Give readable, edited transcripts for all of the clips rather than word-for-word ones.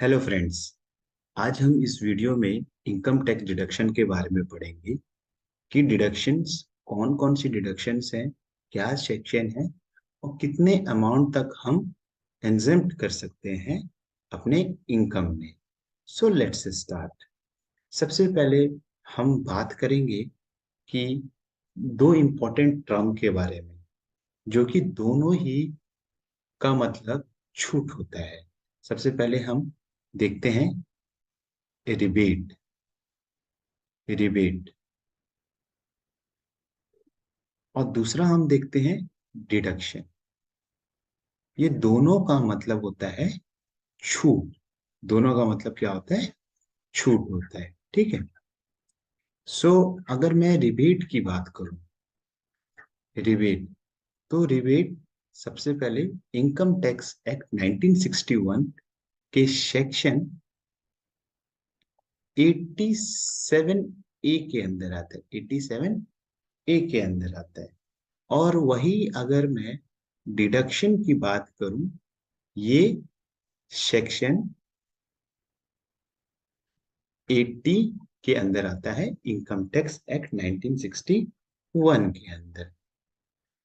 Hello friends. आज हम इस वीडियो में इनकम टैक्स डिडक्शन के बारे में पढ़ेंगे कि डिडक्शंस कौन कौन सी डिडक्शंस हैं, क्या सेक्शन है और कितने अमाउंट तक हम एग्जेम्प्ट कर सकते हैं अपने इनकम में। So let's start. सबसे पहले हम बात करेंगे कि दो इम्पोर्टेंट टर्म के बारे में, जो कि दोनों ही का मतलब छूट होता है। सबसे पहले हम देखते हैं रिबेट। रिबेट और दूसरा हम देखते हैं डिडक्शन। ये दोनों का मतलब होता है छूट। दोनों का मतलब क्या होता है? छूट होता है। ठीक है। सो अगर मैं रिबेट की बात करूं, रिबेट, तो रिबेट सबसे पहले इनकम टैक्स एक्ट 1961 के सेक्शन 87 ए के अंदर आता है। 87 ए के अंदर आता है। और वही अगर मैं डिडक्शन की बात करूं, ये सेक्शन 80 के अंदर आता है, इनकम टैक्स एक्ट 1961 के अंदर।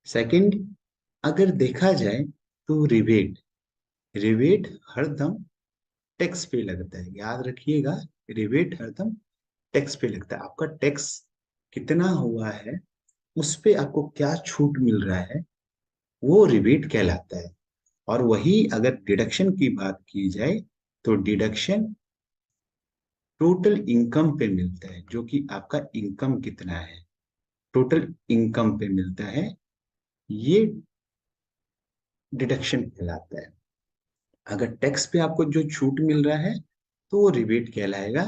सेकंड, अगर देखा जाए तो रिबेट, रिबेट हरदम टैक्स पे लगता है। याद रखिएगा, रिबेट हरदम टैक्स पे लगता है। आपका टैक्स कितना हुआ है, उस पे आपको क्या छूट मिल रहा है, वो रिबेट कहलाता है। और वही अगर डिडक्शन की बात की जाए तो डिडक्शन टोटल इनकम पे मिलता है, जो कि आपका इनकम कितना है, टोटल इनकम पे मिलता है। ये डिडक्शन कहलाता है। अगर टैक्स पे आपको जो छूट मिल रहा है तो वो रिबेट कहलाएगा।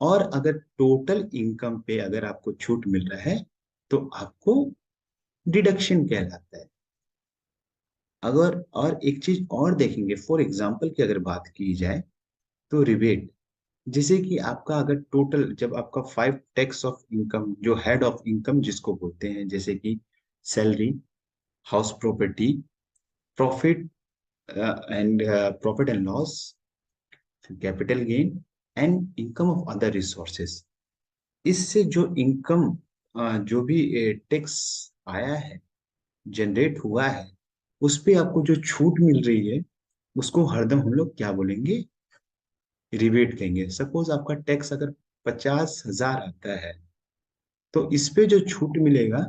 और अगर टोटल इनकम पे अगर आपको छूट मिल रहा है तो आपको डिडक्शन कहलाता है। अगर और एक चीज और देखेंगे, फॉर एग्जाम्पल की अगर बात की जाए तो रिबेट, जैसे कि आपका अगर टोटल, जब आपका 5 टैक्स ऑफ इनकम, जो हेड ऑफ इनकम जिसको बोलते हैं, जैसे कि salary, house property, profit and loss, capital gain and income of other resources, इससे जो इनकम, जो भी टैक्स आया है, जनरेट हुआ है, उस पे आपको जो छूट मिल रही है, उसको हरदम हम लोग क्या बोलेंगे? रिबेट कहेंगे। सपोज आपका टैक्स अगर 50,000 आता है, तो इस पे जो छूट मिलेगा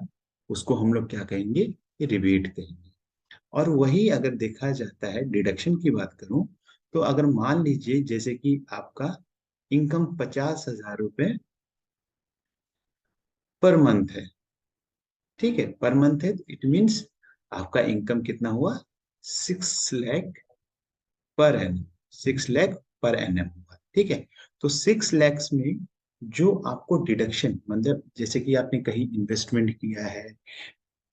उसको हम लोग क्या कहेंगे? रिबेट कहेंगे। और वही अगर देखा जाता है, डिडक्शन की बात करूं, तो अगर मान लीजिए जैसे कि आपका इनकम 50,000 रुपए पर मंथ है। ठीक है, पर मंथ है, इट मीन्स आपका इनकम कितना हुआ? 6 lakh per annum. 6 lakh per annum हुआ। ठीक है। तो 6 लैक्स में जो आपको डिडक्शन, मतलब जैसे कि आपने कहीं इन्वेस्टमेंट किया है,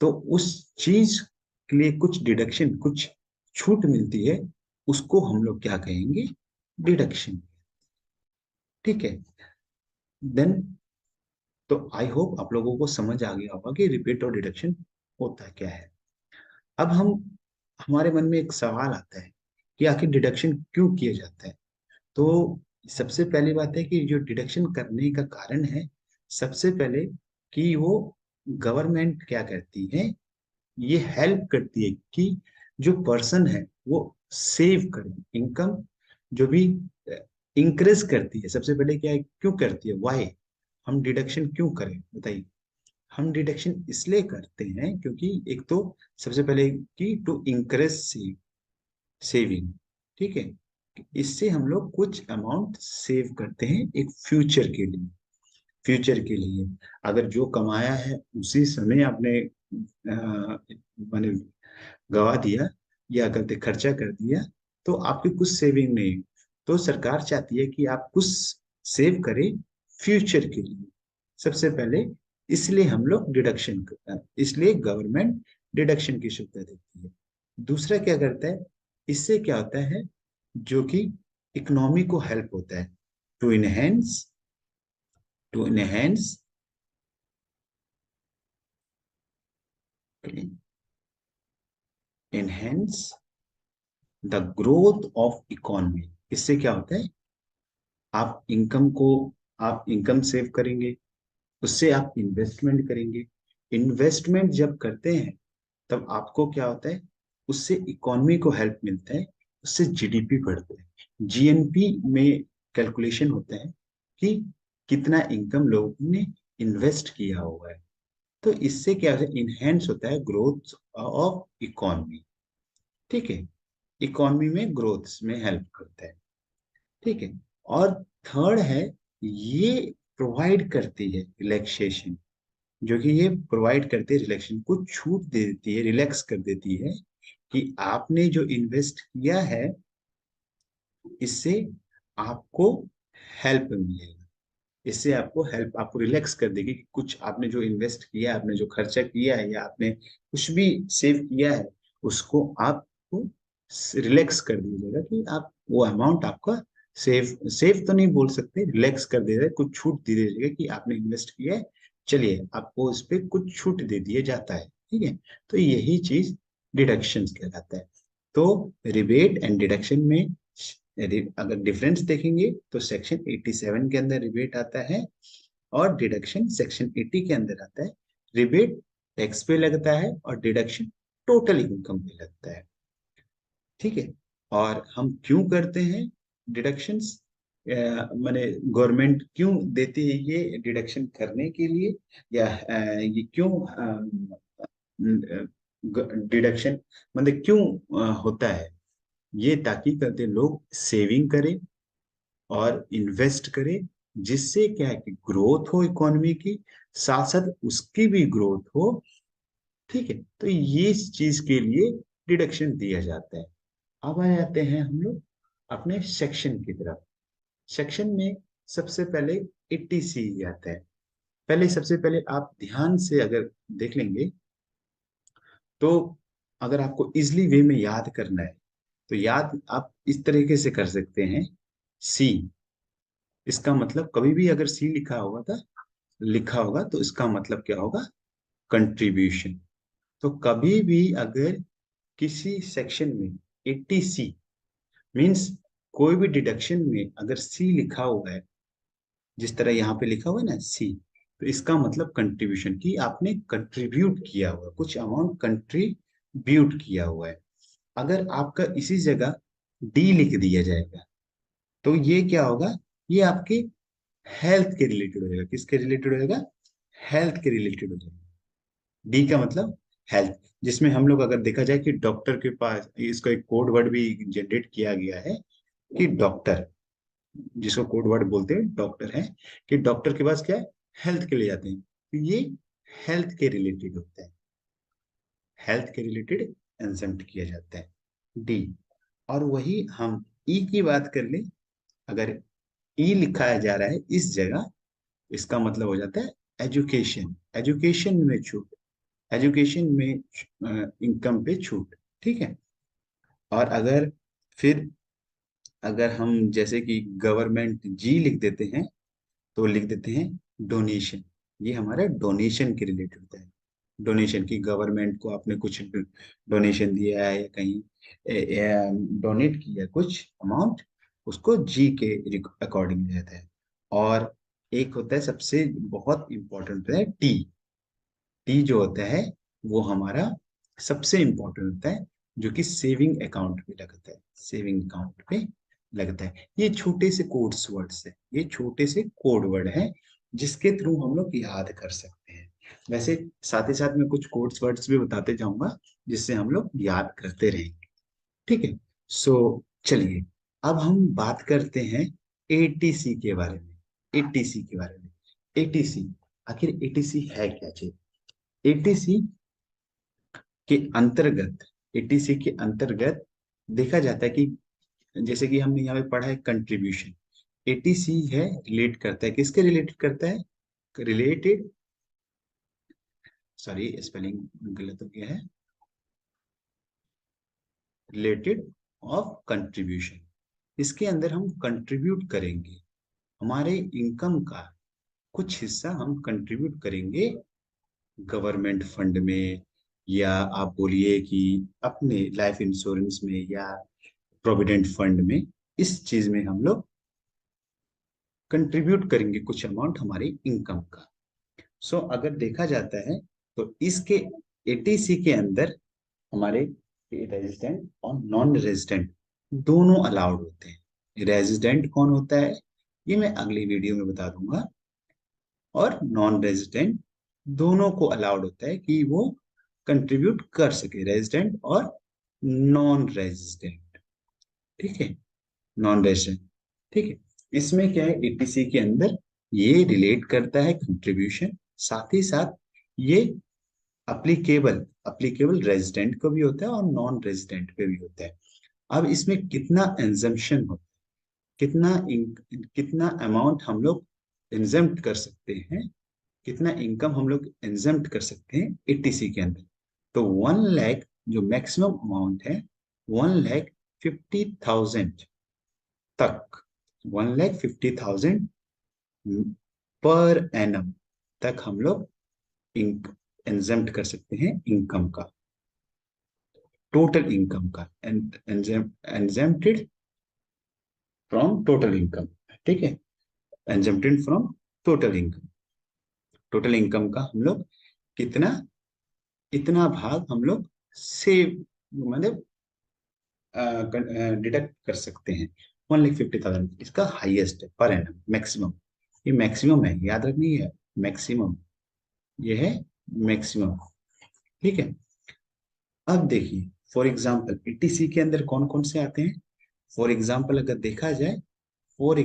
तो उस चीज के लिए कुछ डिडक्शन, कुछ छूट मिलती है, उसको हम लोग क्या कहेंगे? डिडक्शन। ठीक है। देन, तो आई होप आप लोगों को समझ आ गया होगा कि रिपीट और डिडक्शन होता क्या है। अब हम, हमारे मन में एक सवाल आता है कि आखिर डिडक्शन क्यों किया जाता है। तो सबसे पहली बात है कि जो डिडक्शन करने का कारण है, सबसे पहले कि वो गवर्नमेंट क्या करती है, ये हेल्प करती है कि जो पर्सन है वो सेव करे इनकम, जो भी इंक्रीज करती है। सबसे पहले क्या है, क्यों करती है, वाई हम डिडक्शन क्यों करें, बताइए। हम डिडक्शन इसलिए करते हैं क्योंकि एक तो सबसे पहले कि टू इंकरेज सेविंग। ठीक है। इससे हम लोग कुछ अमाउंट सेव करते हैं एक फ्यूचर के लिए। फ्यूचर के लिए अगर जो कमाया है उसी समय आपने माने गवा दिया या गलती खर्चा कर दिया, तो आपकी कुछ सेविंग नहीं। तो सरकार चाहती है कि आप कुछ सेव करें फ्यूचर के लिए, सबसे पहले। इसलिए हम लोग डिडक्शन करते हैं, इसलिए गवर्नमेंट डिडक्शन की सुविधा देती है। दूसरा क्या करता है, इससे क्या होता है, जो कि इकोनॉमी को हेल्प होता है, to enhance, to enhance enhance the growth of economy, इससे क्या होता है, आप इनकम को, आप इनकम सेव करेंगे, उससे आप इन्वेस्टमेंट करेंगे। इन्वेस्टमेंट जब करते हैं तब आपको क्या होता है, उससे इकोनॉमी को हेल्प मिलता है, उससे जीडीपी बढ़ता है। जीएनपी में कैलकुलेशन होता है कि कितना इनकम लोगों ने इन्वेस्ट किया हुआ है। तो इससे क्या है, इनहेंस होता है ग्रोथ ऑफ इकोनॉमी। ठीक है, इकोनॉमी में ग्रोथ में हेल्प करता है। ठीक है, और थर्ड है, ये प्रोवाइड करती है रिलैक्सेशन, जो कि ये प्रोवाइड करती है रिलैक्सेशन, कुछ छूट दे देती है, रिलैक्स कर देती है कि आपने जो इन्वेस्ट किया है इससे आपको हेल्प मिलेगा, इससे आपको हेल्प, आपको रिलैक्स कर देगी कि कुछ आपने जो इन्वेस्ट किया है, आपने जो खर्चा किया है, या आपने कुछ भी सेव किया है, उसको आपको रिलैक्स कर दिया जाएगा कि आप वो अमाउंट आपका सेव, सेव तो नहीं बोल सकते, रिलैक्स कर दिया जाएगा, कुछ छूट दे दिया जाएगा कि आपने इन्वेस्ट किया है, चलिए आपको उस पर कुछ छूट दे दिया जाता है। ठीक है, तो यही चीज डिडक्शन कहलाता है। तो रिबेट एंड डिडक्शन में अगर डिफरेंस देखेंगे तो सेक्शन 87 के अंदर रिबेट आता है और डिडक्शन सेक्शन 80 के अंदर आता है। रिबेट टैक्स पे लगता है और डिडक्शन टोटल इनकम पे लगता है। ठीक है, और हम क्यों करते हैं डिडक्शंस, माने गवर्नमेंट क्यों देती है ये डिडक्शन करने के लिए, या ये क्यों डिडक्शन मतलब क्यों होता है, ये ताकि करते लोग सेविंग करें और इन्वेस्ट करें, जिससे क्या है कि ग्रोथ हो इकोनॉमी की, साथ साथ उसकी भी ग्रोथ हो। ठीक है, तो ये इस चीज के लिए डिडक्शन दिया जाता है। अब आ जाते हैं हम लोग अपने सेक्शन की तरफ। सेक्शन में सबसे पहले 80C आता है। पहले सबसे पहले आप ध्यान से अगर देख लेंगे तो, अगर आपको इजली वे में याद करना है तो याद आप इस तरीके से कर सकते हैं। सी, इसका मतलब कभी भी अगर सी लिखा होगा तो इसका मतलब क्या होगा, कंट्रीब्यूशन। तो कभी भी अगर किसी सेक्शन में 80C मीन्स कोई भी डिडक्शन में अगर सी लिखा हुआ है, जिस तरह यहाँ पे लिखा हुआ है ना सी, तो इसका मतलब कंट्रीब्यूशन की आपने कंट्रीब्यूट किया हुआ है, कुछ अमाउंट कंट्रीब्यूट किया हुआ है। अगर आपका इसी जगह डी लिख दिया जाएगा तो ये क्या होगा, ये आपके हेल्थ के रिलेटेड हो जाएगा। किसके रिलेटेड हो जाएगा, हेल्थ के रिलेटेड हो जाएगा। डी का मतलब हेल्थ, जिसमें हम लोग अगर देखा जाए कि डॉक्टर के पास, इसको एक कोड वर्ड भी जनरेट किया गया है कि डॉक्टर, जिसको कोड वर्ड बोलते हैं डॉक्टर है, कि डॉक्टर के पास क्या है, हेल्थ के लिए जाते हैं, तो ये हेल्थ के रिलेटेड होता है, हेल्थ के रिलेटेड एग्जाम्प्ट किया जाता है डी। और वही हम ई की बात कर ले, अगर ई लिखा जा रहा है इस जगह, इसका मतलब हो जाता है एजुकेशन, एजुकेशन में छूट, एजुकेशन में इनकम पे छूट। ठीक है, और अगर फिर अगर हम जैसे कि गवर्नमेंट जी लिख देते हैं तो लिख देते हैं डोनेशन, ये हमारा डोनेशन के रिलेटेड होता है। डोनेशन की, गवर्नमेंट को आपने कुछ डोनेशन दिया है या कहीं डोनेट किया कुछ अमाउंट, उसको जी के अकॉर्डिंग रहता है। और एक होता है सबसे बहुत इंपॉर्टेंट होता है टी। टी जो होता है वो हमारा सबसे इंपॉर्टेंट होता है, जो कि सेविंग अकाउंट पे लगता है, सेविंग अकाउंट पे लगता है। ये छोटे से कोड्स वर्ड्स है, ये छोटे से कोड वर्ड है जिसके थ्रू हम लोग याद कर सकते हैं। वैसे साथ ही साथ मैं कुछ कोड्स वर्ड्स भी बताते जाऊंगा जिससे हम लोग याद करते रहेंगे। ठीक है, सो चलिए अब हम बात करते हैं एटीसी के बारे में। एटीसी के बारे में, एटीसी, आखिर एटीसी है क्या चीज। एटीसी के अंतर्गत, एटीसी के अंतर्गत देखा जाता है कि जैसे कि हमने यहाँ पे पढ़ा है कंट्रीब्यूशन, एटीसी है रिलेट करता है, किसके रिलेटेड करता है, रिलेटेड, सॉरी स्पेलिंग गलत हो गया है, रिलेटेड ऑफ कंट्रीब्यूशन। इसके अंदर हम कंट्रीब्यूट करेंगे, हमारे इनकम का कुछ हिस्सा हम कंट्रीब्यूट करेंगे गवर्नमेंट फंड में, या आप बोलिए कि अपने लाइफ इंश्योरेंस में या प्रोविडेंट फंड में, इस चीज में हम लोग कंट्रीब्यूट करेंगे कुछ अमाउंट हमारी इनकम का। सो अगर देखा जाता है तो इसके एटीसी के अंदर हमारे रेजिडेंट और नॉन रेजिडेंट दोनों अलाउड होते हैं। रेजिडेंट कौन होता है ये मैं अगली वीडियो में बता दूंगा, और नॉन रेजिडेंट दोनों को अलाउड होता है कि वो कंट्रीब्यूट कर सके, रेजिडेंट और नॉन रेजिडेंट। ठीक है, नॉन रेजिडेंट। ठीक है, इसमें क्या है, एटीसी के अंदर ये रिलेट करता है कंट्रीब्यूशन, साथ ही साथ ये अप्लीकेबल अप्लीकेबल रेजिडेंट को भी होता है और नॉन रेजिडेंट पे भी होता है। अब इसमें कितना एग्जम्पशन होता है, कितना अमाउंट हम लोग एग्जम्प्ट कर सकते हैं, कितना इनकम हम लोग एग्जम्प्ट कर सकते हैं एटीसी के अंदर। तो 1 लाख जो मैक्सिमम अमाउंट है, 1,50,000 तक, 1,50,000 पर एनम तक हम लोग एग्जम्प्ट कर सकते हैं इनकम का, टोटल इनकम का, एग्जेम्प्टेड फ्रॉम टोटल इनकम। ठीक है, exempted from total income. Total income का हम लोग कितना, इतना भाग हम लोग सेव मतलब डिडक्ट कर सकते हैं। 1,50,000 इसका हाईएस्ट है पर एनम, मैक्सिमम। ये मैक्सिमम है, याद रखनी है, मैक्सिमम, ये है मैक्सिमम। ठीक है, अब देखिए फॉर एग्जाम्पल ईटीसी के अंदर कौन कौन से आते हैं। फॉर एग्जाम्पल अगर देखा जाए, फॉर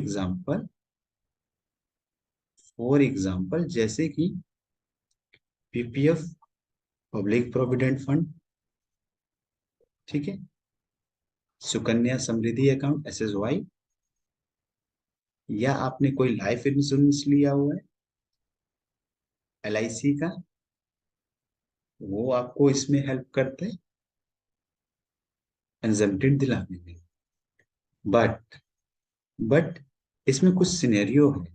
एग्जाम्पल जैसे कि पीपीएफ, पब्लिक प्रोविडेंट फंड, ठीक है, सुकन्या समृद्धि अकाउंट एसएसवाई, या आपने कोई लाइफ इंश्योरेंस लिया हुआ है एलआईसी का, वो आपको इसमें हेल्प करता है एग्जम्प्टेड दिलाने में। बट बट इसमें कुछ सिनेरियो है,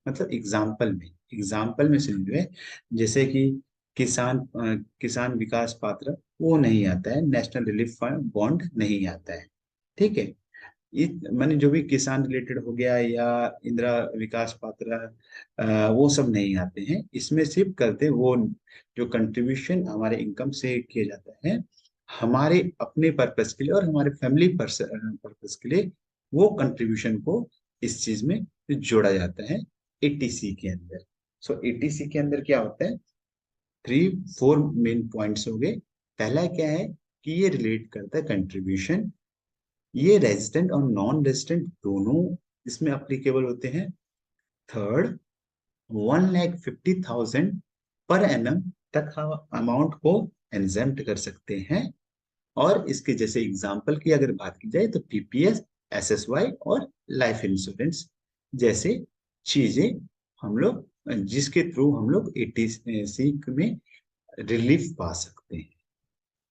मतलब एग्जाम्पल में सिनेरियो है, जैसे कि किसान विकास पात्र वो नहीं आता है, नेशनल रिलीफ फंड बॉन्ड नहीं आता है। ठीक है, माने जो भी किसान रिलेटेड हो गया या इंदिरा विकास पात्र, वो सब नहीं आते हैं इसमें। सिर्फ करते वो जो कंट्रीब्यूशन हमारे इनकम से किया जाता है हमारे अपने पर्पस के लिए और हमारे फैमिली पर्पस के लिए, वो कंट्रीब्यूशन को इस चीज में जोड़ा जाता है एटीसी के अंदर। सो एटीसी के अंदर क्या होता है, 3-4 मेन पॉइंट्स हो गए। पहला क्या है कि ये रिलेट करता है कंट्रीब्यूशन, ये रेजिडेंट और नॉन रेजिडेंट दोनों इसमें अप्लीकेबल होते हैं। थर्ड, 1,50,000 पर एनम तक हम अमाउंट को एग्जेम्प्ट कर सकते हैं। और इसके जैसे एग्जाम्पल की अगर बात की जाए तो पीपीएस, एसएसवाई और लाइफ इंश्योरेंस जैसे चीजें हम लोग, जिसके थ्रू हम लोग एटीसी में रिलीफ पा सकते हैं।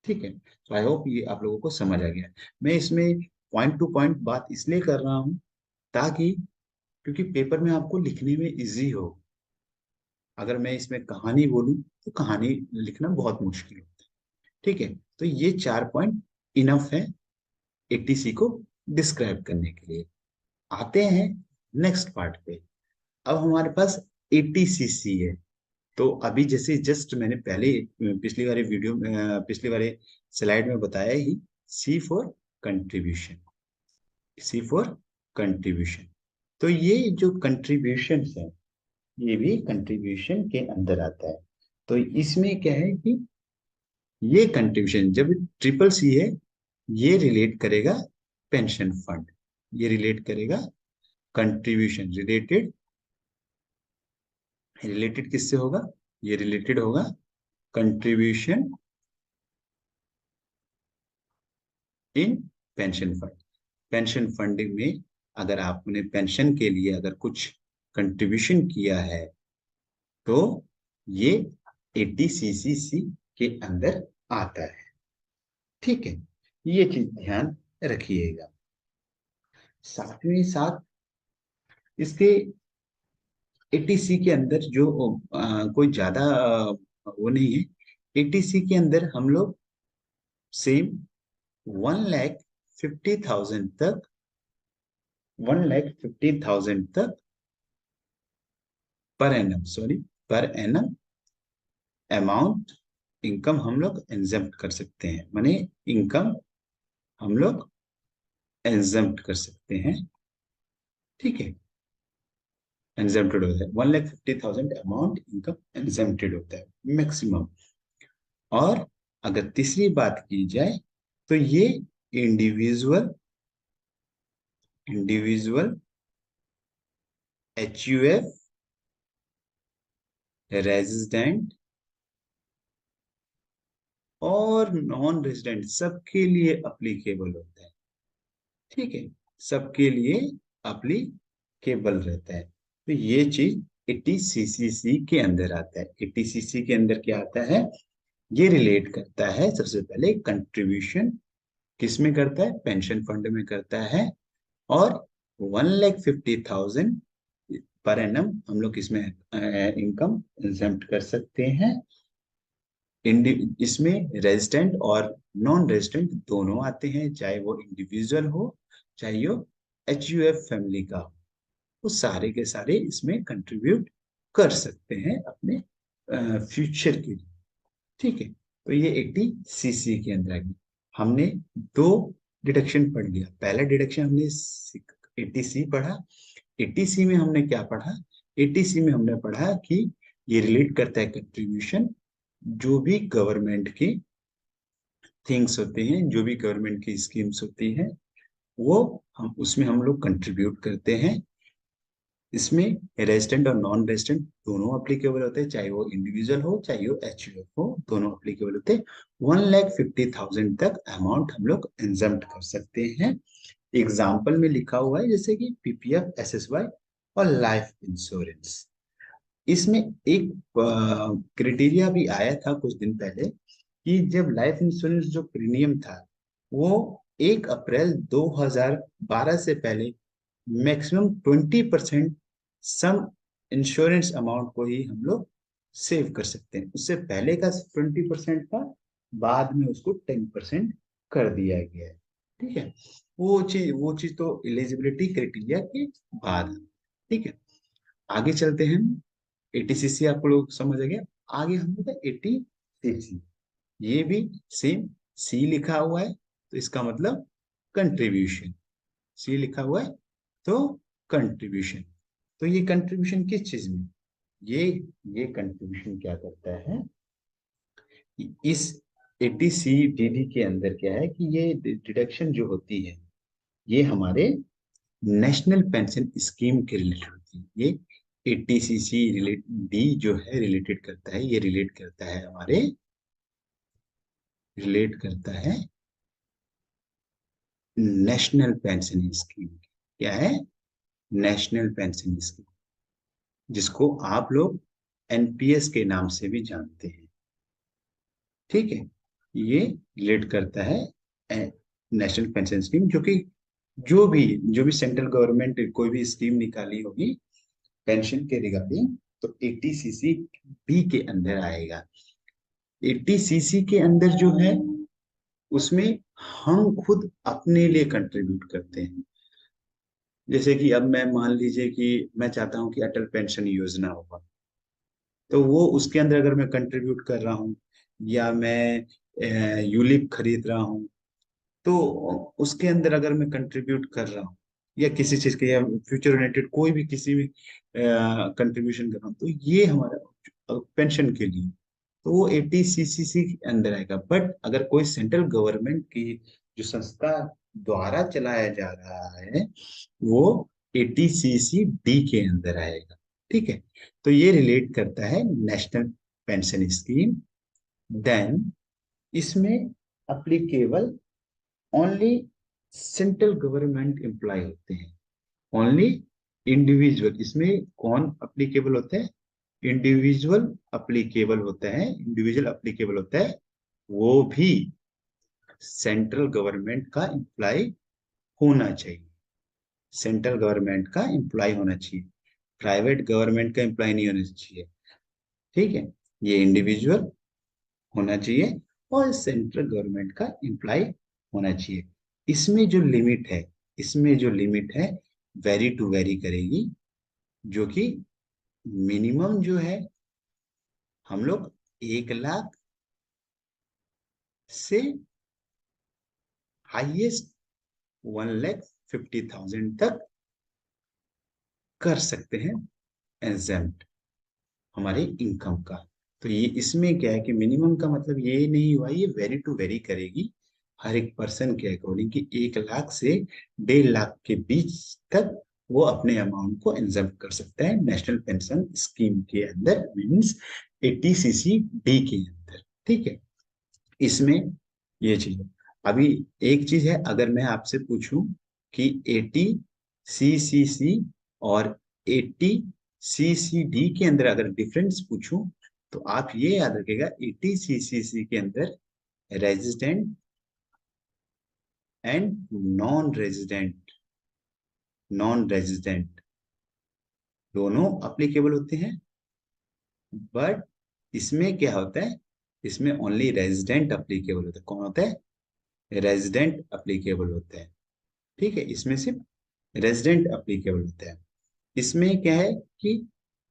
ठीक है, तो आई होप ये आप लोगों को समझ आ गया। मैं इसमें पॉइंट टू पॉइंट बात इसलिए कर रहा हूं ताकि, क्योंकि पेपर में आपको लिखने में इजी हो। अगर मैं इसमें कहानी बोलूं तो कहानी लिखना बहुत मुश्किल होता है। ठीक है, तो ये 4 पॉइंट इनफ है एटीसी को डिस्क्राइब करने के लिए। आते हैं नेक्स्ट पार्ट पे। अब हमारे पास एटीसीसी है। तो अभी जैसे जस्ट मैंने पहले पिछली वाले स्लाइड में बताया ही, C for contribution, C for contribution. तो ये जो कंट्रीब्यूशन है ये भी कंट्रीब्यूशन के अंदर आता है। तो इसमें क्या है कि ये कंट्रीब्यूशन जब ट्रिपल सी है, ये रिलेट करेगा पेंशन फंड, ये रिलेट करेगा कंट्रीब्यूशन, रिलेटेड रिलेटेड किससे होगा, ये रिलेटेड होगा contribution in pension fund. Pension fund में अगर आपने पेंशन के लिए अगर कुछ कंट्रीब्यूशन किया है तो ये एटीसीसीसी के अंदर आता है। ठीक है, ये चीज ध्यान रखिएगा। साथ में साथ इसके एटीसी के अंदर जो कोई ज्यादा वो नहीं है। एटीसी के अंदर हम लोग सेम 1,50,000 तक, 1,50,000 तक per annum, sorry, per annum amount income हम लोग एग्जेम्प्ट कर सकते हैं, माने इनकम हम लोग एग्जेम्प्ट कर सकते हैं। ठीक है, एग्जेम्प्टेड होता है 1,50,000 अमाउंट इनकम एग्जेम्प्टेड होता है मैक्सिमम। और अगर तीसरी बात की जाए तो ये इंडिविजुअल, इंडिविजुअल HUF रेजिडेंट और नॉन रेजिडेंट सबके लिए अप्लीकेबल होता है। ठीक है, सबके लिए अप्लीकेबल रहता है। तो ये चीज 80CCC के अंदर आता है। 80CC के अंदर क्या आता है, ये रिलेट करता है सबसे पहले कंट्रीब्यूशन किस में करता है, पेंशन फंड में करता है। और 1,50,000 पर एनम हम लोग इसमें इनकम एग्जेम्प्ट कर सकते हैं। इसमें रेजिडेंट और नॉन रेजिडेंट दोनों आते हैं, चाहे वो इंडिविजुअल हो चाहे वो HUF फैमिली का हो, वो सारे के सारे इसमें कंट्रीब्यूट कर सकते हैं अपने फ्यूचर के लिए। ठीक है, तो ये 80CC के अंदर आएगी। हमने दो डिडक्शन पढ़ लिया। पहला डिडक्शन हमने 80C पढ़ा। 80C में हमने क्या पढ़ा, 80C में हमने पढ़ा कि ये रिलेट करता है कंट्रीब्यूशन, जो भी गवर्नमेंट की थिंग्स होते हैं, जो भी गवर्नमेंट की स्कीम्स होती हैं, वो हम उसमें हम लोग कंट्रीब्यूट करते हैं। इसमें रेजिडेंट और नॉन रेजिडेंट दोनों अप्लीकेबल होते हैं, चाहे वो इंडिविजुअल हो चाहे वो HUF हो, दोनों अप्लीकेबल होते हैं। 1,50,000 तक अमाउंट हम लोग एग्जेम्प्ट कर सकते हैं। एग्जाम्पल में लिखा हुआ है जैसे कि PPF, SSY और लाइफ इंश्योरेंस। इसमें एक क्राइटेरिया भी आया था कुछ दिन पहले कि जब लाइफ इंश्योरेंस जो प्रीमियम था वो 1 अप्रैल 2012 से पहले मैक्सिमम 20% सम इंश्योरेंस अमाउंट को ही हम लोग सेव कर सकते हैं। उससे पहले का 20% था, बाद में उसको 10% कर दिया गया है। ठीक है, वो चीज तो एलिजिबिलिटी क्राइटेरिया के बाद। ठीक है, आगे चलते हैं। 80CC आप लोग समझ गए। आगे हम लोग 80CC, ये भी सेम C लिखा हुआ है तो इसका मतलब कंट्रीब्यूशन। C लिखा हुआ है तो कंट्रीब्यूशन। तो ये कंट्रीब्यूशन किस चीज में, ये ये कंट्रीब्यूशन क्या करता है, इस 80CDD के अंदर क्या है कि ये डिडक्शन जो होती है ये हमारे नेशनल पेंशन स्कीम के रिलेटेड होती है। ये 80CC रिलेट डी जो है रिलेटेड करता है, ये रिलेट करता है हमारे, रिलेट करता है नेशनल पेंशन स्कीम। क्या है, नेशनल पेंशन स्कीम, जिसको आप लोग NPS के नाम से भी जानते हैं। ठीक है, ये रिलेट करता है नेशनल पेंशन स्कीम, जो कि जो भी सेंट्रल गवर्नमेंट कोई भी स्कीम निकाली होगी पेंशन के रिगार्डिंग, तो 80CC बी के अंदर आएगा। 80CC के अंदर जो है उसमें हम खुद अपने लिए कंट्रीब्यूट करते हैं। जैसे कि अब मैं मान लीजिए कि मैं चाहता हूं कि अटल पेंशन योजना होगा, तो वो उसके अंदर अगर मैं कंट्रीब्यूट कर रहा हूँ या मैं यूलिप खरीद रहा हूँ, तो उसके अंदर अगर मैं कंट्रीब्यूट कर रहा हूँ या किसी चीज के या फ्यूचर रिलेटेड कोई भी किसी भी कंट्रीब्यूशन कर रहा हूँ, तो ये हमारा पेंशन के लिए, तो वो 80CC के अंदर आएगा। बट अगर कोई सेंट्रल गवर्नमेंट की जो संस्था द्वारा चलाया जा रहा है वो 80CC D के अंदर आएगा। ठीक है, तो ये रिलेट करता है नेशनल पेंशन स्कीम। देन इसमें applicable only central government employee होते हैं, ओनली इंडिविजुअल। इसमें कौन अप्लीकेबल होता है, इंडिविजुअल अप्लीकेबल होता है, इंडिविजुअल अप्लीकेबल होता है, वो भी सेंट्रल गवर्नमेंट का एम्प्लॉय होना चाहिए, सेंट्रल गवर्नमेंट का एम्प्लॉय होना चाहिए, प्राइवेट गवर्नमेंट का एम्प्लॉय नहीं होना चाहिए। ठीक है, ये इंडिविजुअल होना चाहिए और सेंट्रल गवर्नमेंट का एम्प्लॉय होना चाहिए। इसमें जो लिमिट है, इसमें जो लिमिट है वेरी टू वेरी करेगी, जो कि मिनिमम जो है हम लोग 1 लाख से हाईएस्ट 1,50,000 तक कर सकते हैं एग्जेम्प्ट हमारे इनकम का। तो ये इसमें क्या है कि मिनिमम का मतलब ये नहीं हुआ, ये वेरी टू वेरी करेगी हर एक पर्सन के अकॉर्डिंग, कि 1 लाख से 1.5 लाख के बीच तक वो अपने अमाउंट को एग्जेम्प्ट कर सकता है नेशनल पेंशन स्कीम के अंदर, मीन्स 80CC डी के अंदर। ठीक है, इसमें ये चीज है। अभी एक चीज है, अगर मैं आपसे पूछूं कि 80CCC और 80CCD के अंदर अगर डिफरेंस पूछूं, तो आप ये याद रखिएगा 80CCC के अंदर resident and non resident, non resident दोनों अप्लीकेबल होते हैं। बट इसमें क्या होता है, इसमें ओनली रेजिडेंट अप्लीकेबल होता है। कौन होता है? रेजिडेंट अप्लीकेबल होता है। ठीक है, इसमें सिर्फ रेजिडेंट अप्लीकेबल होता है। इसमें क्या है कि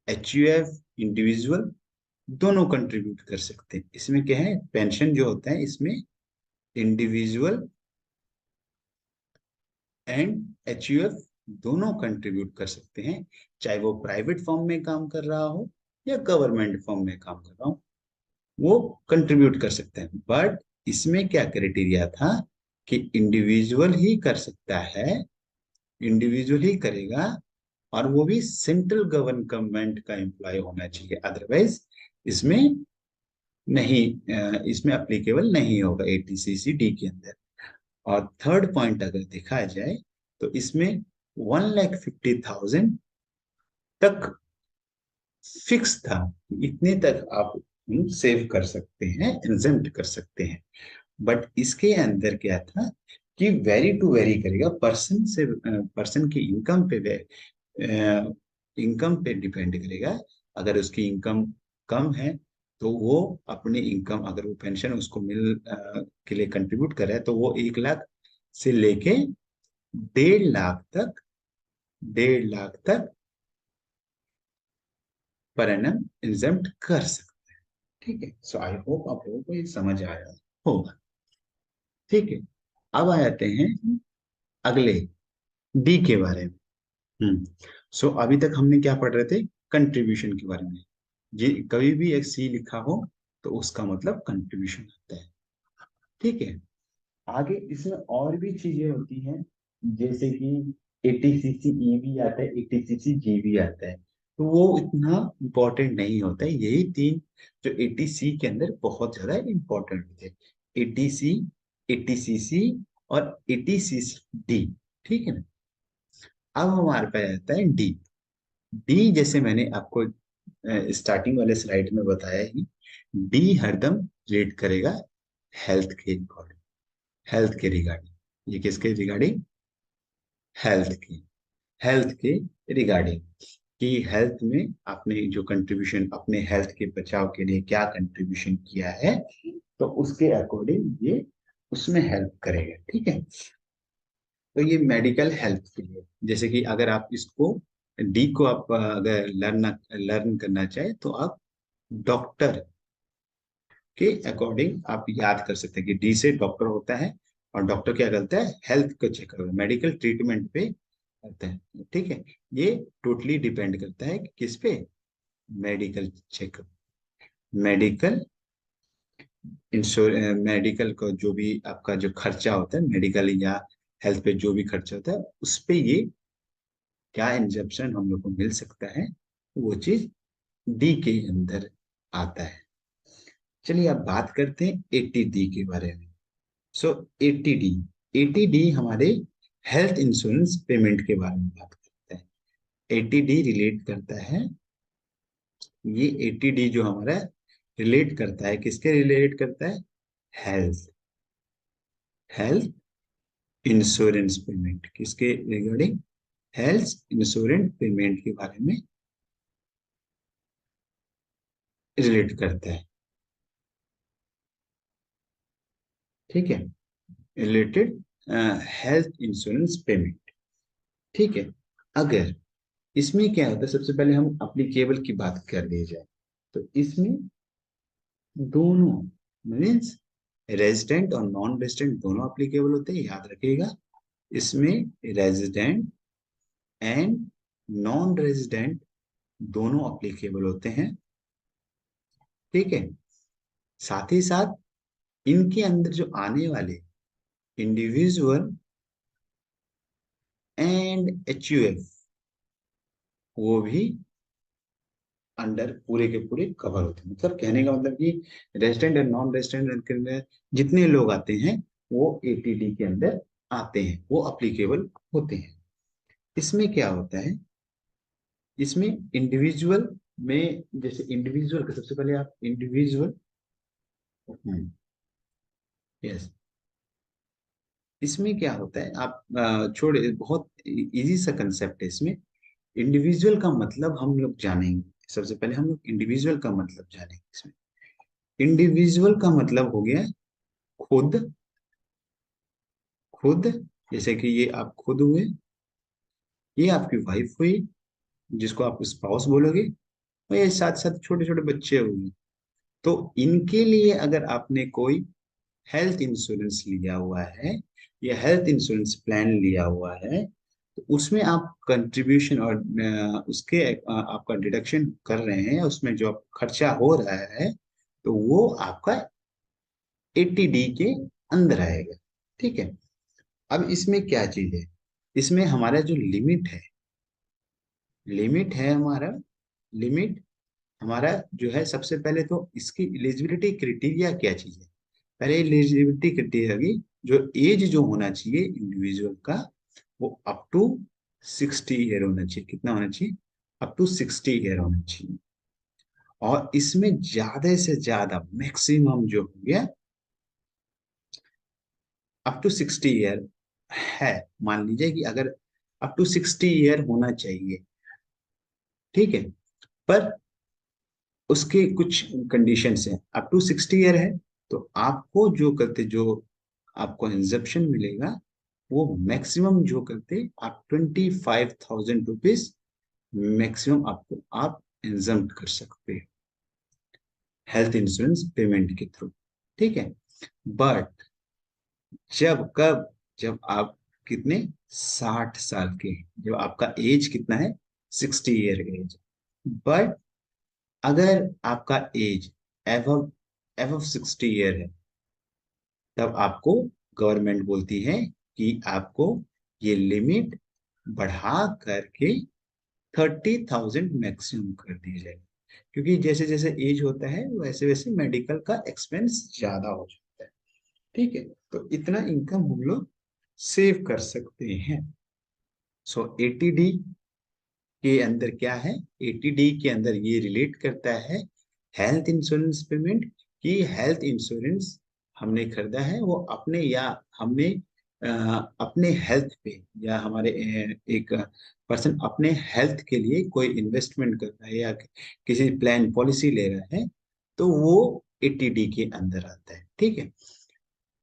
HUF इंडिविजुअल दोनों कंट्रीब्यूट कर सकते हैं। इसमें क्या है, पेंशन जो होता है इसमें इंडिविजुअल एंड HUF दोनों कंट्रीब्यूट कर सकते हैं, चाहे वो प्राइवेट फॉर्म में काम कर रहा हो या गवर्नमेंट फॉर्म में काम कर रहा हो, वो कंट्रीब्यूट कर सकते हैं। बट इसमें क्या क्राइटेरिया था कि इंडिविजुअल ही कर सकता है, इंडिविजुअल ही करेगा, और वो भी सेंट्रल गवर्नमेंट का एम्प्लॉय होना चाहिए, अदरवाइज इसमें नहीं, इसमें अप्लीकेबल नहीं होगा 80CC डी के अंदर। और थर्ड पॉइंट अगर देखा जाए तो इसमें 1,50,000 तक फिक्स था, इतने तक आप सेव कर सकते हैं, एग्जेम्प्ट कर सकते हैं। बट इसके अंदर क्या था कि वेरी टू वेरी करेगा, पर्सन से पर्सन की इनकम पे, इनकम पे डिपेंड करेगा। अगर उसकी इनकम कम है तो वो अपनी इनकम, अगर वो पेंशन उसको के लिए कंट्रीब्यूट कर रहा है, तो वो 1 लाख से लेके 1.5 लाख तक, 1.5 लाख तक पर एनम एग्जेम्प्ट कर सकते हैं। ठीक है, सो आई होप आप लोगों को ये समझ आया होगा। ठीक है, अब आ जाते हैं अगले डी के बारे में। सो अभी तक हमने क्या पढ़ रहे थे? कंट्रीब्यूशन के बारे में। ये कभी भी एक सी लिखा हो तो उसका मतलब कंट्रीब्यूशन होता है। ठीक है, आगे इसमें और भी चीजें होती हैं, जैसे कि 80CC ई भी आता है, 80CC जी भी आता है। तो वो इतना इम्पोर्टेंट नहीं होता है। यही तीन जो 80C के अंदर बहुत ज्यादा इम्पोर्टेंट होते हैं, 80C, 80CC और 80CC डी। ठीक है ना? अब हमारे पास आता है डी। डी जैसे मैंने आपको स्टार्टिंग वाले स्लाइड में बताया ही, डी हरदम रिलेट करेगा हेल्थ के अकॉर्डिंग, हेल्थ के रिगार्डिंग। ये किसके रिगार्डिंग? हेल्थ की, हेल्थ के रिगार्डिंग, कि हेल्थ में आपने जो कंट्रीब्यूशन, अपने हेल्थ के बचाव के लिए क्या कंट्रीब्यूशन किया है, तो उसके अकॉर्डिंग ये उसमें हेल्प करेगा। ठीक है, तो ये मेडिकल हेल्थ के लिए, जैसे कि अगर आप इसको डी को आप अगर लर्न करना चाहे तो आप डॉक्टर के अकॉर्डिंग आप याद कर सकते हैं कि डी से डॉक्टर होता है, और डॉक्टर क्या करता है? हेल्थ को चेक करता है, मेडिकल ट्रीटमेंट पे करता है। ठीक है, ये टोटली डिपेंड करता है कि किस पे? Medical checkup, medical insurance, medical का जो भी आपका जो खर्चा होता है, मेडिकल या हेल्थ पे जो भी खर्चा होता है, उस पे ये क्या इंजेक्शन हम लोग को मिल सकता है, वो चीज डी के अंदर आता है। चलिए अब बात करते हैं 80D के बारे में। सो 80D, 80D हमारे हेल्थ इंश्योरेंस पेमेंट के बारे में बात करते हैं। 80D रिलेट करता है, ये 80D जो हमारा रिलेट करता है, किसके रिलेट करता है? हेल्थ, हेल्थ इंश्योरेंस पेमेंट, किसके रिगार्डिंग? हेल्थ इंश्योरेंस पेमेंट के बारे में रिलेट करता है। ठीक है, रिलेटेड हेल्थ इंश्योरेंस पेमेंट। ठीक है, अगर इसमें क्या होता है, सबसे पहले हम अप्लीकेबल की बात कर ली जाए, तो इसमें दोनों मीन्स रेजिडेंट और नॉन रेजिडेंट दोनों अप्लीकेबल होते हैं, याद रखिएगा। इसमें रेजिडेंट एंड नॉन रेजिडेंट दोनों अप्लीकेबल होते हैं। ठीक है, साथ ही साथ इनके अंदर जो आने वाले इंडिविजुअल एंड एचयूएफ वो भी अंडर पूरे के पूरे कवर होते हैं। मतलब कहने का मतलब कि रेजिडेंट एंड नॉन रेजिडेंट के अंदर जितने लोग आते हैं वो एटीडी के अंदर आते हैं, वो अप्लीकेबल होते हैं। इसमें क्या होता है, इसमें इंडिविजुअल में, जैसे इंडिविजुअल का सबसे पहले आप इंडिविजुअल, यस, इसमें क्या होता है, आप छोड़े, बहुत इजी सा कंसेप्ट है इसमें। इंडिविजुअल का मतलब हम लोग जानेंगे, सबसे पहले हम लोग इंडिविजुअल का मतलब जानेंगे। इसमें इंडिविजुअल का मतलब हो गया खुद, खुद, जैसे कि ये आप खुद हुए, ये आपकी वाइफ हुई जिसको आप स्पाउस बोलोगे, और ये साथ साथ छोटे छोटे बच्चे हुए। तो इनके लिए अगर आपने कोई हेल्थ इंश्योरेंस लिया हुआ है या हेल्थ इंश्योरेंस प्लान लिया हुआ है, तो उसमें आप कंट्रीब्यूशन और उसके आपका डिडक्शन कर रहे हैं, उसमें जो खर्चा हो रहा है तो वो आपका 80D के अंदर आएगा। ठीक है, अब इसमें क्या चीज है, इसमें हमारा जो लिमिट है, लिमिट है हमारा, लिमिट हमारा जो है, सबसे पहले तो इसकी एलिजिबिलिटी क्राइटेरिया क्या चीज है। पहले एलिजिबिलिटी क्राइटेरिया की जो एज जो होना चाहिए इंडिविजुअल का, वो अप टू 60 ईयर होना चाहिए। कितना होना चाहिए, अप टू 60 ईयर होना चाहिए। और इसमें ज्यादा से ज्यादा मैक्सिमम जो हो गया अप टू 60 ईयर है। मान लीजिए कि अगर अप टू 60 ईयर होना चाहिए, ठीक है, पर उसके कुछ कंडीशंस हैं। अप टू 60 ईयर है तो आपको जो करते, जो आपको इंजेप्शन मिलेगा वो मैक्सिमम जो करते आप 25,000 रुपीज मैक्सिमम आपको आप इंजम्प्ट कर सकते हैं हेल्थ इंश्योरेंस पेमेंट के थ्रू। ठीक है, बट जब कब, जब आप कितने 60 साल के हैं, जब आपका एज कितना है 60 ईयर एज। बट अगर आपका एज एवव एवव 60 ईयर है, तब आपको गवर्नमेंट बोलती है कि आपको ये लिमिट बढ़ा करके 30,000 मैक्सिमम कर दी जाए। क्योंकि जैसे जैसे एज होता है वैसे वैसे मेडिकल का एक्सपेंस ज्यादा हो जाता है। ठीक है, तो इतना इनकम हम लोग सेव कर सकते हैं। सो 80D के अंदर क्या है, 80D के अंदर ये रिलेट करता है हेल्थ इंश्योरेंस पेमेंट, कि हेल्थ इंश्योरेंस हमने खरीदा है वो अपने, या हमने अपने हेल्थ पे, या हमारे एक पर्सन अपने हेल्थ के लिए कोई इन्वेस्टमेंट कर रहा है या किसी प्लान पॉलिसी ले रहा है, तो वो 80D के अंदर आता है। ठीक है,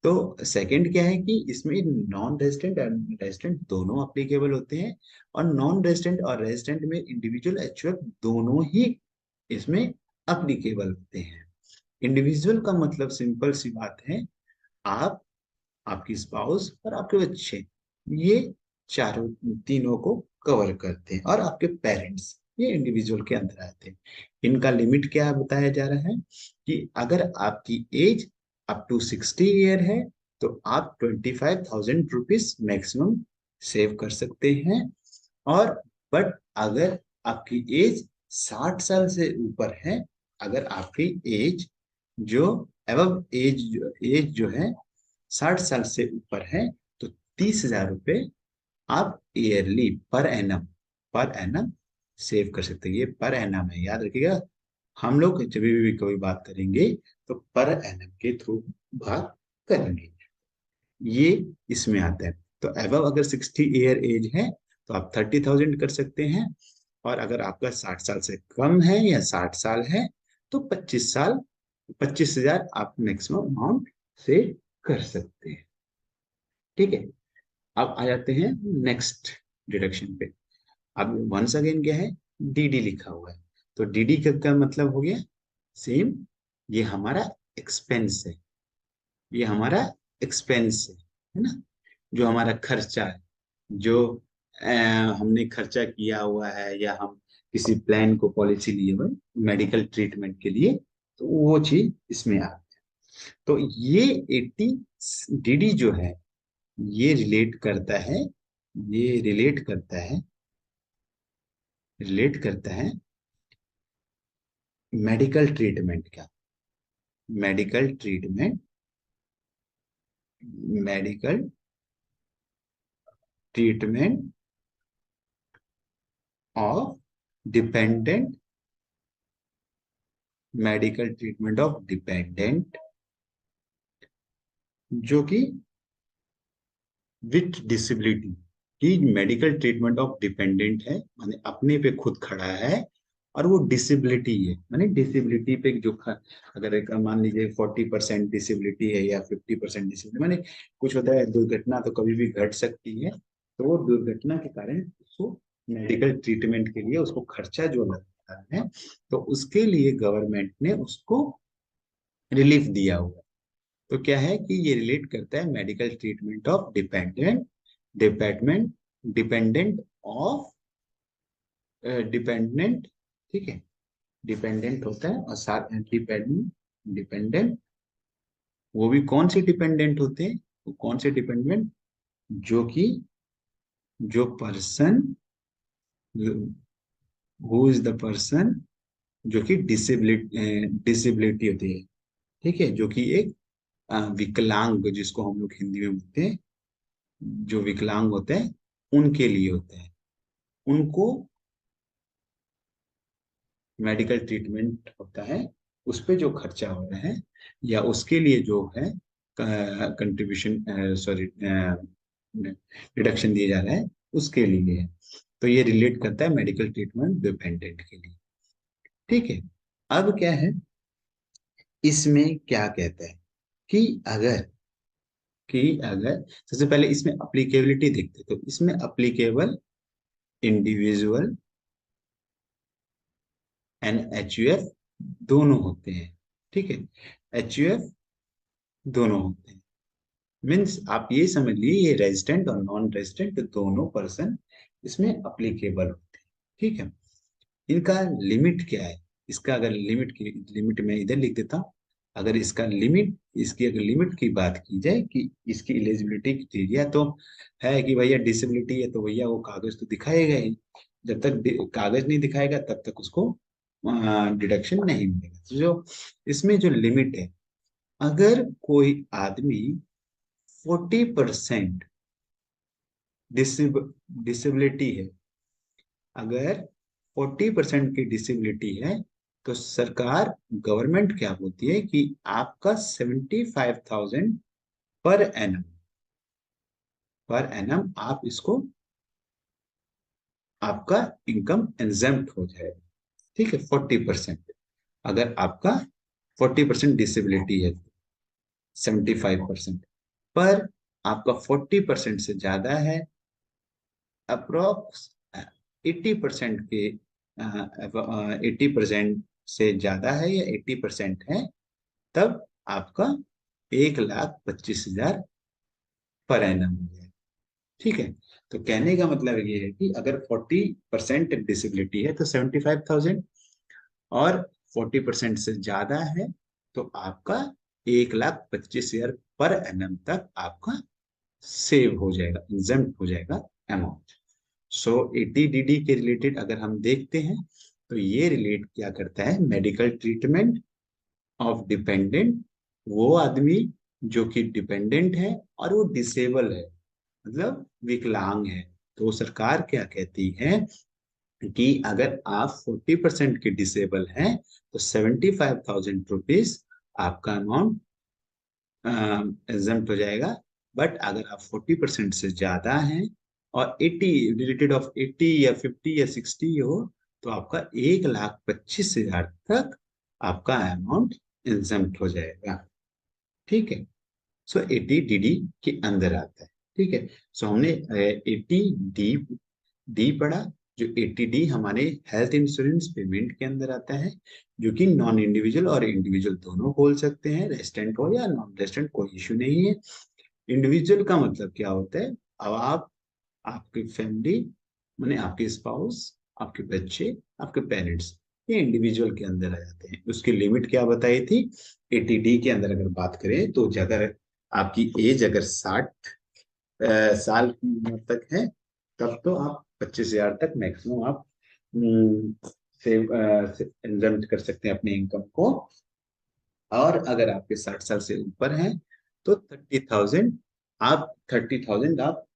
तो सेकंड क्या है कि इसमें नॉन रेजिडेंट और रेजिडेंट दोनों अप्लीकेबल होते हैं, और नॉन रेजिडेंट और रेजिडेंट में इंडिविजुअल एचयूएफ दोनों ही इसमें अप्लीकेबल होते हैं। इंडिविजुअल का मतलब सिंपल सी बात है, आप, आपकी स्पाउस और आपके बच्चे, ये चारों तीनों को कवर करते हैं, और आपके पेरेंट्स ये इंडिविजुअल के अंदर आते हैं। इनका लिमिट क्या बताया जा रहा है कि अगर आपकी एज अप टू 60 ईयर है तो आप 25,000 रुपीज मैक्सिमम सेव कर सकते हैं। और बट अगर आपकी एज 60 साल से ऊपर है, अगर आपकी एज जो एवं एज जो है 60 साल से ऊपर है, तो 30,000 रुपये आप ईयरली पर एनम सेव कर सकते हैं। ये पर एनम है, याद रखिएगा। हम लोग जब भी कभी बात करेंगे तो पर एनम के थ्रू बात करेंगे, ये इसमें आता है। तो एवव अगर 60 ईयर एज है तो आप 30,000 कर सकते हैं, और अगर आपका 60 साल से कम है या 60 साल है तो 25 हजार आप मैक्सिमम अमाउंट सेव कर सकते हैं। ठीक है। अब आ जाते हैं नेक्स्ट डिडक्शन पे। अब वंस अगेन क्या है, डीडी लिखा हुआ है, तो डीडी का मतलब हो गया सेम, ये हमारा एक्सपेंस है, ये हमारा एक्सपेंस है ना, जो हमारा खर्चा है, जो अ, हमने खर्चा किया हुआ है, या हम किसी प्लान को पॉलिसी लिए हुए मेडिकल ट्रीटमेंट के लिए, तो वो चीज इसमें आ। तो ये 80 डीडी जो है, ये रिलेट करता है, ये रिलेट करता है मेडिकल ट्रीटमेंट का, medical treatment, medical treatment of dependent, medical treatment of dependent, जो कि विथ डिसेबिलिटी, कि मेडिकल ट्रीटमेंट ऑफ डिपेंडेंट है माने अपने पे खुद खड़ा है, और वो डिसेबिलिटी है माने डिसेबिलिटी पे जो अगर मान लीजिए 40% डिसेबिलिटी है या 50% डिसेबिलिटी, माने कुछ होता है दुर्घटना तो कभी भी घट सकती है, तो वो दुर्घटना के कारण उसको मेडिकल ट्रीटमेंट के लिए उसको खर्चा जो लगता है, तो उसके लिए गवर्नमेंट ने उसको रिलीफ दिया हुआ है। तो क्या है कि ये रिलेट करता है medical treatment of dependent, dependent, dependent of dependent, ठीक है, डिपेंडेंट होता है, और साथ में डिपेंडेंट, डिपेंडेंट, वो भी कौन से डिपेंडेंट होते हैं, वो कौन से डिपेंडेंट, जो कि जो person, who is the person, जो कि डिसेबिलिटी, डिसेबिलिटी होती है, ठीक है, जो कि एक विकलांग, जिसको हम लोग हिंदी में बोलते हैं, जो विकलांग होते हैं उनके लिए होता है, उनको मेडिकल ट्रीटमेंट होता है, उस पे जो खर्चा हो रहा है या उसके लिए जो है कंट्रीब्यूशन, सॉरी, डिडक्शन दिया जा रहा है, उसके लिए है। तो ये रिलेट करता है मेडिकल ट्रीटमेंट डिपेंडेंट के लिए। ठीक है। अब क्या है, इसमें क्या कहता है कि अगर, सबसे पहले इसमें अप्लीकेबिलिटी देखते, तो इसमें अप्लीकेबल इंडिविजुअल एंड एचयूएफ दोनों होते हैं, ठीक है, एचयूएफ दोनों होते हैं, मीन्स आप ये समझ लिए ये रेजिडेंट और नॉन रेजिडेंट दोनों पर्सन इसमें अप्लीकेबल होते हैं, ठीक है। इनका लिमिट क्या है, इसका अगर लिमिट मैं इधर लिख देता हूँ, अगर इसका लिमिट, इसकी अगर लिमिट की बात की जाए कि इसकी एलिजिबिलिटी क्राइटेरिया तो है कि भैया डिसेबिलिटी है तो भैया वो कागज तो दिखाएगा ही, जब तक कागज नहीं दिखाएगा तब तक उसको डिडक्शन नहीं मिलेगा। तो जो इसमें जो लिमिट है, अगर कोई आदमी 40% डिसेबिलिटी है, अगर 40% की डिसेबिलिटी है, तो सरकार, गवर्नमेंट क्या बोलती है कि आपका 75,000 पर एनम, आप इसको, आपका इनकम एग्जेम्प्ट हो जाएगा, ठीक है, 40%, अगर आपका 40% डिसेबिलिटी है, 75%, पर आपका 40% से ज्यादा है, अप्रोक्स 80% के, 80% से ज्यादा है या 80% है, तब आपका 1,25,000 पर एनम हो जाएगा, ठीक है। तो कहने का मतलब ये है कि अगर 40% डिसेबिलिटी है तो 75,000, और 40% से ज्यादा है तो आपका 1,25,000 पर एनम तक आपका सेव हो जाएगा, एग्जेम्प्ट हो जाएगा अमाउंट। सो 80 DD के रिलेटेड अगर हम देखते हैं, तो ये रिलेट क्या करता है, मेडिकल ट्रीटमेंट ऑफ डिपेंडेंट, वो आदमी जो कि डिपेंडेंट है और वो डिसेबल है, मतलब विकलांग है। तो सरकार क्या कहती है कि अगर आप 40% के डिसेबल हैं तो 75,000 रुपीज आपका अमाउंट एग्जम्प्ट हो जाएगा। बट अगर आप 40% से ज्यादा हैं और 80 रिलेटेड ऑफ 80 या 50 या 60 हो, तो आपका 1,25,000 तक आपका अमाउंट एग्जम्प्ट हो जाएगा, ठीक है। सो 80 DD के अंदर आता है। ठीक है। सो हमने 80D डी पढ़ा, जो 80D हमारे हेल्थ इंश्योरेंस पेमेंट के अंदर आता है, जो कि नॉन इंडिविजुअल और इंडिविजुअल दोनों बोल सकते हैं, रेजिडेंट हो या नॉन रेजिडेंट कोई इशू नहीं है। इंडिविजुअल का मतलब क्या होता है, अब आप, आपकी फैमिली, माने आपके स्पाउस, आपके बच्चे, आपके पेरेंट्स, ये इंडिविजुअल के अंदर आ जाते हैं। उसकी लिमिट क्या बताई थी, 80D के अंदर अगर बात करें तो अगर आपकी एज अगर 60 साल की उम्र तक है, तब तो आप 25,000 तक मैक्सिमम आप सेव एग्जम्प्ट कर सकते हैं अपने इनकम को। और अगर आपके 60 साल से ऊपर हैं तो 30,000, आप 30,000 आप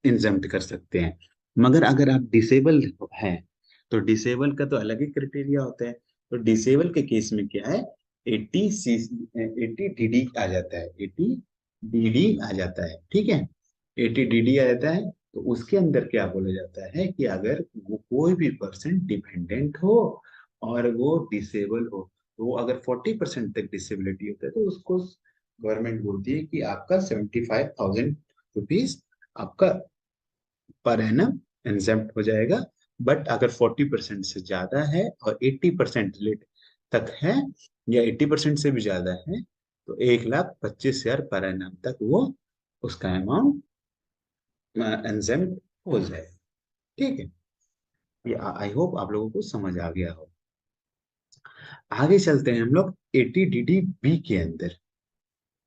एग्जम्प्ट कर सकते हैं। मगर अगर आप डिसेबल हैं तो डिसेबल का तो अलग ही क्राइटेरिया होता है। तो डिसेबल के केस में क्या है, 80 DD आ जाता है, 80 DD आ जाता है, ठीक है। 80 DD आ जाता है, तो उसके अंदर क्या बोला जाता है कि अगर वो कोई भी पर्सन डिपेंडेंट हो और वो डिसेबल हो, तो वो अगर 40% तक डिसेबिलिटी होता है तो उसको गवर्नमेंट बोलती है कि आपका 75,000 रुपीज आपका पर एनम एग्जेम्प्ट हो जाएगा। बट अगर 40% से ज्यादा है और 80% रिलेट तक है, या 80% से भी ज्यादा है, तो 1,25,000 पर एनम तक वो उसका अमाउंट एग्जेम्प्ट हो जाए, ठीक है। ये आई होप आप लोगों को समझ आ गया हो। आगे चलते हैं हम लोग 80DD-B के अंदर।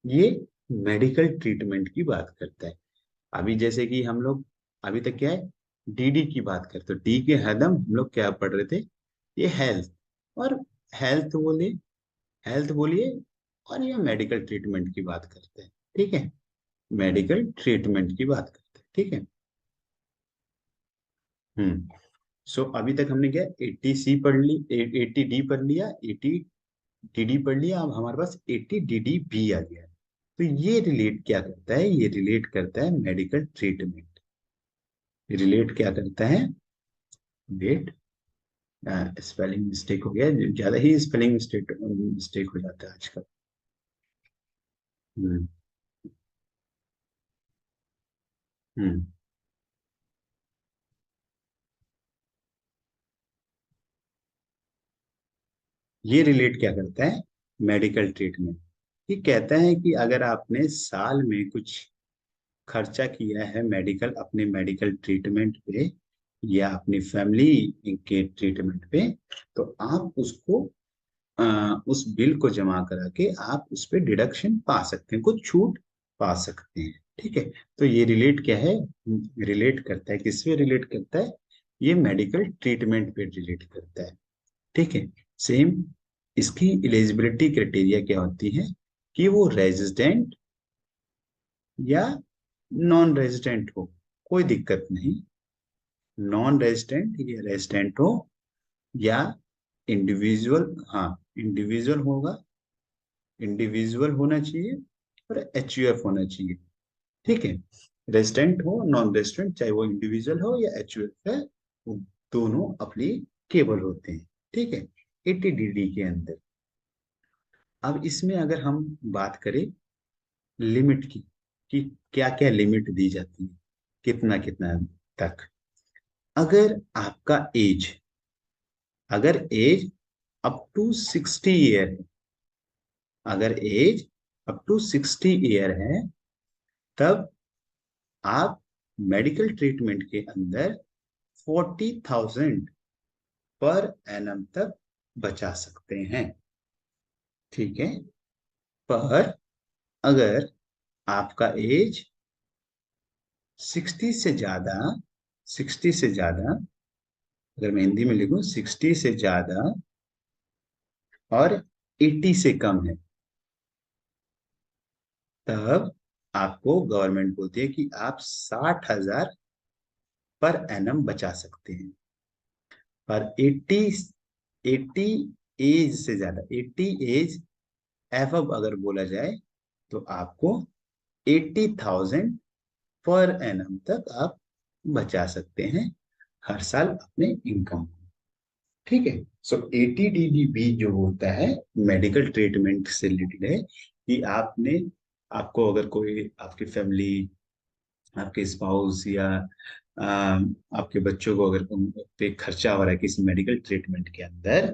ये मेडिकल ट्रीटमेंट की बात करता है। अभी जैसे कि हम लोग अभी तक क्या है, डीडी की बात करते, तो डी के हदम हम लोग क्या पढ़ रहे थे, ये हेल्थ, और हेल्थ बोलिए, हेल्थ बोलिए, और ये मेडिकल ट्रीटमेंट की बात करते हैं, ठीक है। मेडिकल ट्रीटमेंट की बात करते हैं, ठीक है। सो अभी तक हमने क्या 80C पढ़ ली, 80D पढ़ लिया, 80DD पढ़ लिया, अब हमारे पास 80DD-B आ गया। तो ये रिलेट क्या करता है, ये रिलेट करता है मेडिकल ट्रीटमेंट। रिलेट क्या करता है, रिलेट, स्पेलिंग मिस्टेक हो गया, ज्यादा ही स्पेलिंग मिस्टेक मिस्टेक हो जाता है आजकल। हम्म। हम्म। ये रिलेट क्या करता है, मेडिकल ट्रीटमेंट। ये कहता है कि अगर आपने साल में कुछ खर्चा किया है मेडिकल, अपने मेडिकल ट्रीटमेंट पे या अपनी फैमिली के ट्रीटमेंट पे, तो आप उसको उस बिल को जमा करा के आप उस पे डिडक्शन पा सकते हैं, कुछ छूट पा सकते हैं, ठीक है। तो ये रिलेट क्या है, रिलेट करता है, किस पे रिलेट करता है, ये मेडिकल ट्रीटमेंट पे रिलेट करता है, ठीक है। सेम इसकी एलिजिबिलिटी क्राइटेरिया क्या होती है, कि वो रेजिडेंट या नॉन रेजिडेंट हो, कोई दिक्कत नहीं, नॉन रेजिडेंट या रेजिडेंट हो, या इंडिविजुअल, हाँ इंडिविजुअल होगा, इंडिविजुअल होना चाहिए, और एचयूएफ होना चाहिए, ठीक है। रेजिडेंट हो नॉन रेजिडेंट, चाहे वो इंडिविजुअल हो या एचयूएफ है, वो दोनों अप्लीकेबल होते हैं, ठीक है, 80DD के अंदर। अब इसमें अगर हम बात करें लिमिट की, कि क्या क्या लिमिट दी जाती है, कितना कितना तक, अगर आपका एज, अगर एज अप टू 60 ईयर है, अगर एज अप टू 60 ईयर है, तब आप मेडिकल ट्रीटमेंट के अंदर 40,000 पर एनम तक बचा सकते हैं, ठीक है। पर अगर आपका एज 60 से ज्यादा, 60 से ज्यादा, अगर मैं हिंदी में लिखूं 60 से ज्यादा और 80 से कम है, तब आपको गवर्नमेंट बोलती है कि आप 60,000 पर एनम बचा सकते हैं। पर 80, 80 एज से ज्यादा, 80 एज एवब अगर बोला जाए, तो आपको 80,000 पर एनम तक आप बचा सकते हैं हर साल अपने इनकम, ठीक है। सो 80DD-B जो होता है मेडिकल ट्रीटमेंट से रिलेटेड है, कि आपने, आपको अगर कोई आपकी फैमिली आपके स्पाउस या आपके बच्चों को अगर उन पे खर्चा हो रहा है किसी मेडिकल ट्रीटमेंट के अंदर,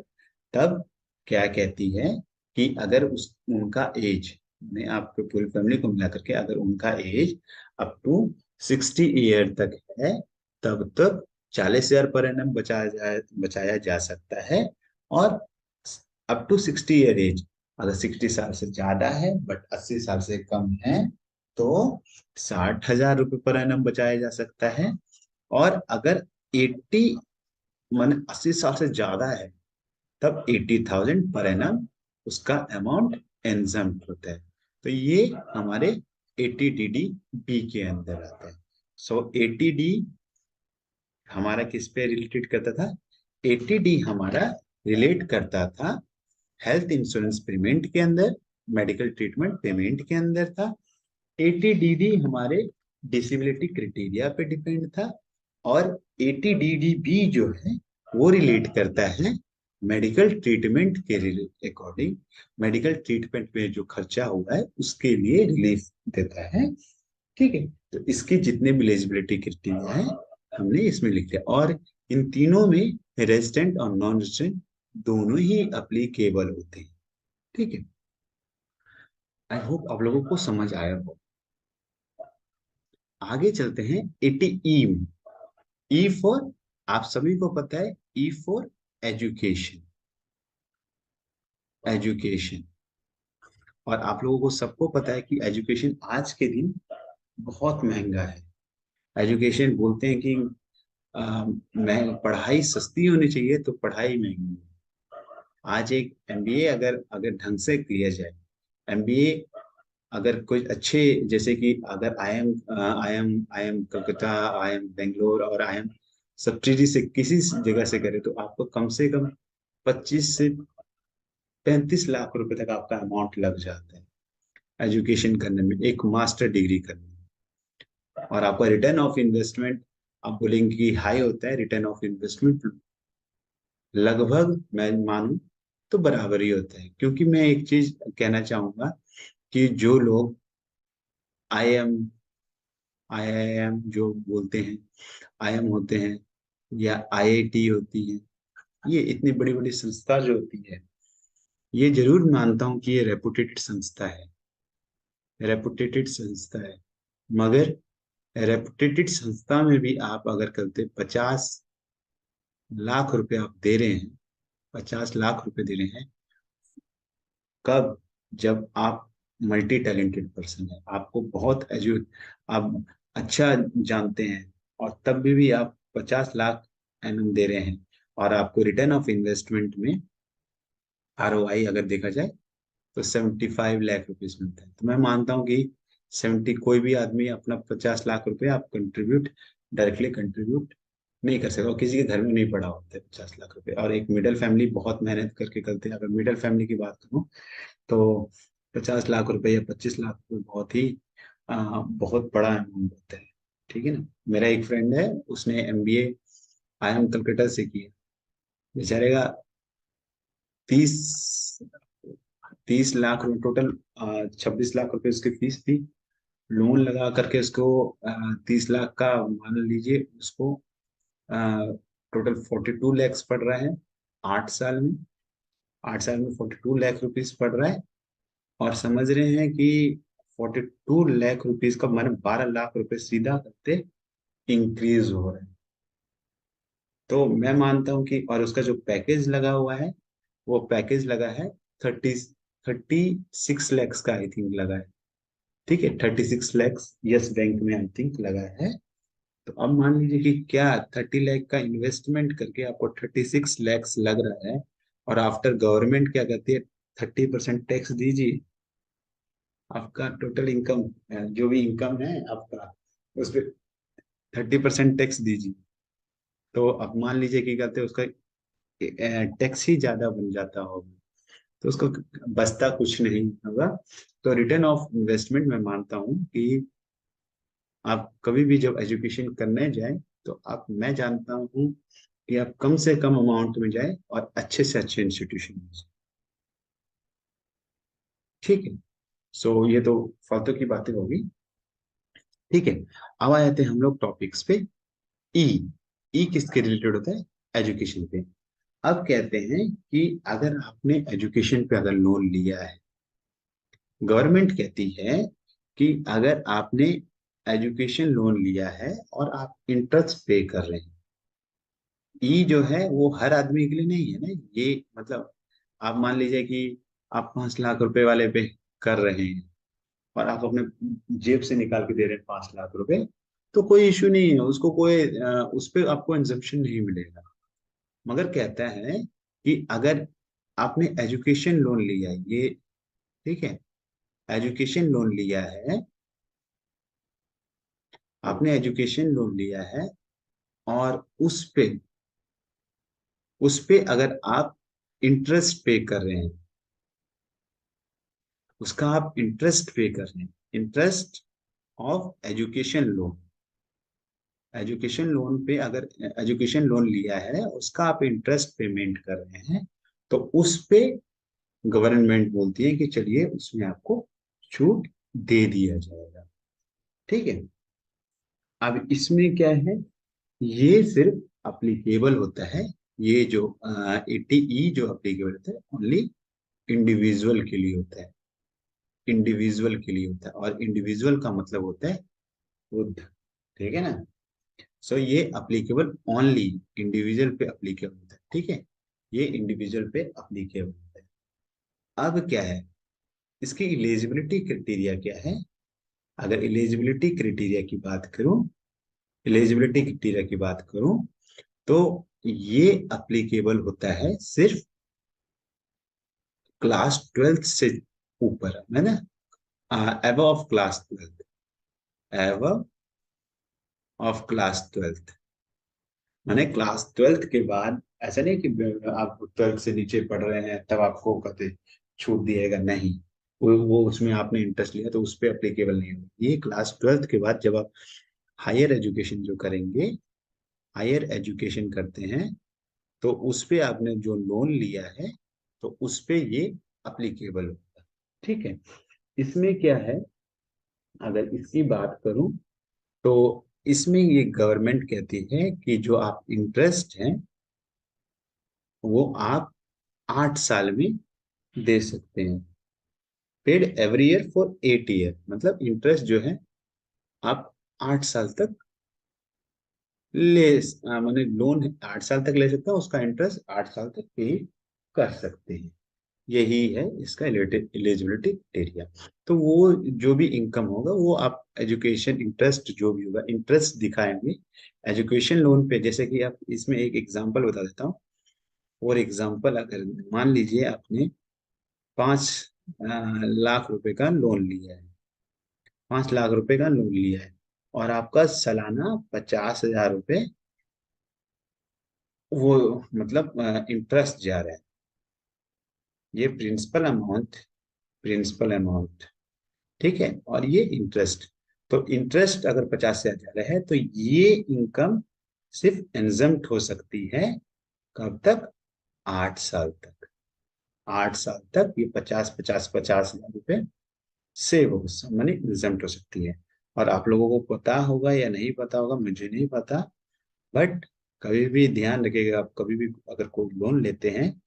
तब क्या कहती है कि अगर उस उनका एज ने आपके पूरी फैमिली को मिला करके अगर उनका एज अप टू 60 ईयर तक है, तब तक 40,000 पर एनम बचाया जा सकता है। और अप टू 60 ईयर एज, अगर 60 साल से ज्यादा है बट 80 साल से कम है, तो 60,000 रुपये पर एनम बचाया जा सकता है। और अगर 80 मान 80 साल से ज्यादा है, तब 80,000 पर एनम उसका अमाउंट एग्जम्प्ट होता है। तो ये हमारे 80DD बी के अंदर आता है। सो 80D हमारा किस पे रिलेटेड करता था? 80D हमारा रिलेट करता था हेल्थ इंश्योरेंस पेमेंट के अंदर, मेडिकल ट्रीटमेंट पेमेंट के अंदर था। 80DD हमारे डिसेबिलिटी क्राइटेरिया पे डिपेंड था। और 80DD जो है वो रिलेट करता है मेडिकल ट्रीटमेंट के अकॉर्डिंग, मेडिकल ट्रीटमेंट में जो खर्चा हुआ है उसके लिए रिलीफ देता है। ठीक है, तो इसके जितने भी एलिजिबिलिटी क्राइटेरिया है हमने इसमें लिख दिया। और इन तीनों में रेजिडेंट और नॉन रेजिडेंट दोनों ही अप्लीकेबल होते हैं। ठीक है, आई होप आप लोगों को समझ आया हो। आगे चलते हैं 80E में। ई फॉर, आप सभी को पता है, ई फॉर एजुकेशन। एजुकेशन, और आप लोगों को सबको पता है कि एजुकेशन आज के दिन बहुत महंगा है। एजुकेशन बोलते हैं कि पढ़ाई सस्ती होनी चाहिए, तो पढ़ाई महंगी है। आज एक एमबीए अगर अगर ढंग से किया जाए, एमबीए अगर कोई अच्छे, जैसे कि अगर I am Calcutta, I am Bangalore और आई एम सब्सिडी से किसी जगह से करे, तो आपको कम से कम 25 से 35 लाख रुपए तक आपका अमाउंट लग जाता है एजुकेशन करने में, एक मास्टर डिग्री करने में। और आपका रिटर्न ऑफ इन्वेस्टमेंट, आप बोलेंगे कि हाई होता है, रिटर्न ऑफ इन्वेस्टमेंट लगभग मैं मानूं तो बराबर ही होता है। क्योंकि मैं एक चीज कहना चाहूंगा कि जो लोग आई एम आईआईएम जो बोलते हैं, आईएम होते हैं या आईआईटी होती है, ये इतनी बड़ी बड़ी संस्था जो होती है, ये जरूर मानता हूं कि ये रेपुटेटेड संस्था है, रेपुटेटेड संस्था है। मगर रेपुटेटेड संस्था में भी आप अगर करते 50 लाख रुपए आप दे रहे हैं, 50 लाख रुपए दे रहे हैं, कब? जब आप मल्टी टैलेंटेड पर्सन है, आपको बहुत आप अच्छा जानते हैं, और तब भी आप 50 लाख एनम दे रहे हैं, और आपको रिटर्न ऑफ इन्वेस्टमेंट में आरओआई अगर देखा जाए तो 75 लाख रुपीज मिलता है। तो मैं मानता हूँ कि 70, कोई भी आदमी अपना 50 लाख रुपए आप कंट्रीब्यूट, डायरेक्टली कंट्रीब्यूट नहीं कर सकता, और किसी के घर में नहीं पड़ा होता है 50 लाख रुपए। और एक मिडिल फैमिली बहुत मेहनत करके करते हैं, अगर मिडिल फैमिली की बात करूँ तो 50 लाख रुपए या 25 लाख रुपए बहुत ही बहुत बड़ा अमाउंट होता है। ठीक है ना। मेरा एक फ्रेंड है, उसने एमबीए आईएम कलकत्ता से किया, बेचारे का 30 30 लाख टोटल, 26 लाख रुपए उसकी फीस थी। लोन लगा करके उसको 30 लाख का मान लीजिए, उसको टोटल 42 लैक्स पड़ रहा है 8 साल में। 8 साल में 42 लाख रुपीज पड़ रहा है। और समझ रहे हैं कि 42 लाख रुपीज का मान 12 लाख रुपए सीधा करते इंक्रीज हो रहा है। तो मैं मानता हूं कि, और उसका जो पैकेज लगा हुआ है, वो पैकेज लगा है 36 लैक्स का, आई थिंक लगा है। ठीक है, 36 लैक्स यस बैंक में आई थिंक लगा है। तो अब मान लीजिए कि क्या 30 लाख का इन्वेस्टमेंट करके आपको 36 लैक्स लग रहा है, और आफ्टर गवर्नमेंट क्या कहती है, 30% टैक्स दीजिए। आपका टोटल इनकम, जो भी इनकम है आपका, उस पर 30% टैक्स दीजिए। तो अब मान लीजिए कि कहते हैं उसका टैक्स ही ज्यादा बन जाता होगा, तो उसको बचता कुछ नहीं होगा। तो रिटर्न ऑफ इन्वेस्टमेंट मैं मानता हूँ कि आप कभी भी जब एजुकेशन करने जाए, तो आप, मैं जानता हूँ कि आप कम से कम अमाउंट में जाए और अच्छे से अच्छे इंस्टीट्यूशन में जाए। ठीक है। सो ये तो फालतू की बातें होगी। ठीक है, अब आ जाते हैं हम लोग टॉपिक्स पे। ई, ई किसके रिलेटेड होता है? एजुकेशन पे। अब कहते हैं कि अगर आपने एजुकेशन पे अगर लोन लिया है, गवर्नमेंट कहती है कि अगर आपने एजुकेशन लोन लिया है और आप इंटरेस्ट पे कर रहे हैं, ई जो है वो हर आदमी के लिए नहीं है ना। ये मतलब आप मान लीजिए कि आप 5 लाख रुपए वाले पे कर रहे हैं और आप अपने जेब से निकाल के दे रहे हैं 5 लाख रुपए, तो कोई इश्यू नहीं है, उसको कोई उस पर आपको एग्जम्पशन नहीं मिलेगा। मगर कहता है कि अगर आपने एजुकेशन लोन लिया है, ये ठीक है, एजुकेशन लोन लिया है, आपने एजुकेशन लोन लिया है और उस पे अगर आप इंटरेस्ट पे कर रहे हैं, उसका आप इंटरेस्ट पे कर रहे हैं, interest of education loan, education loan पे अगर एजुकेशन लोन लिया है उसका आप इंटरेस्ट पेमेंट कर रहे हैं, तो उस पे गवर्नमेंट बोलती है कि चलिए उसमें आपको छूट दे दिया जाएगा। ठीक है, अब इसमें क्या है, ये सिर्फ अप्लीकेबल होता है, ये जो 80E जो अप्लीकेबल होता है ओनली इंडिविजुअल के लिए होता है, इंडिविजुअल के लिए होता है, और इंडिविजुअल का मतलब होता है खुद। ठीक है ना, सो ये अप्लीकेबल ओनली इंडिविजुअल पे अप्लीकेबल होता है। ठीक है, ये इंडिविजुअल पे अप्लीकेबल होता है। अब क्या है, इसकी इलिजिबिलिटी क्राइटेरिया क्या है? अगर इलिजिबिलिटी क्राइटेरिया की बात करूं, इलिजिबिलिटी क्राइटेरिया की बात करूं, तो ये अप्लीकेबल होता है सिर्फ क्लास 12th से ऊपर, है ना, above of class 12th, above of class 12th, माने क्लास 12th के बाद ऐसा नहीं कि आप 12th से नीचे पढ़ रहे हैं तब आपको कहते छूट दिएगा, नहीं, वो उसमें आपने इंटरेस्ट लिया तो उस पर अप्लीकेबल नहीं होगा। ये क्लास 12th के बाद जब आप हायर एजुकेशन जो करेंगे, हायर एजुकेशन करते हैं, तो उस पे आपने जो लोन लिया है तो उस पे ये अप्लीकेबल होगा। ठीक है, इसमें क्या है, अगर इसकी बात करूं तो इसमें ये गवर्नमेंट कहती है कि जो आप इंटरेस्ट हैं वो आप 8 साल में दे सकते हैं, paid every year for 8 year, मतलब इंटरेस्ट जो है आप 8 साल तक माने लोन 8 साल तक ले सकते हैं, उसका इंटरेस्ट 8 साल तक पे कर सकते हैं। यही है इसका एलिजिबिलिटी क्राइटेरिया। तो वो जो भी इनकम होगा वो आप एजुकेशन इंटरेस्ट जो भी होगा इंटरेस्ट दिखाएंगे एजुकेशन लोन पे। जैसे कि आप इसमें एक एग्जांपल बता देता हूँ। फॉर एग्जांपल, अगर मान लीजिए आपने 5 लाख रुपए का लोन लिया है, 5 लाख रुपए का लोन लिया है और आपका सालाना 50,000 रुपए वो मतलब इंटरेस्ट जा रहा है, ये प्रिंसिपल अमाउंट, ठीक है, और ये इंटरेस्ट। तो इंटरेस्ट अगर 50 से ज्यादा है तो ये इनकम सिर्फ एग्जम्प्ट हो सकती है, कब तक? 8 साल तक। 8 साल तक ये 50 50 50 50 हजार रुपए से वो मनी एग्जम्प्ट हो सकती है। और आप लोगों को पता होगा या नहीं पता होगा मुझे नहीं पता, बट कभी भी ध्यान रखिएगा, आप कभी भी अगर कोई लोन लेते हैं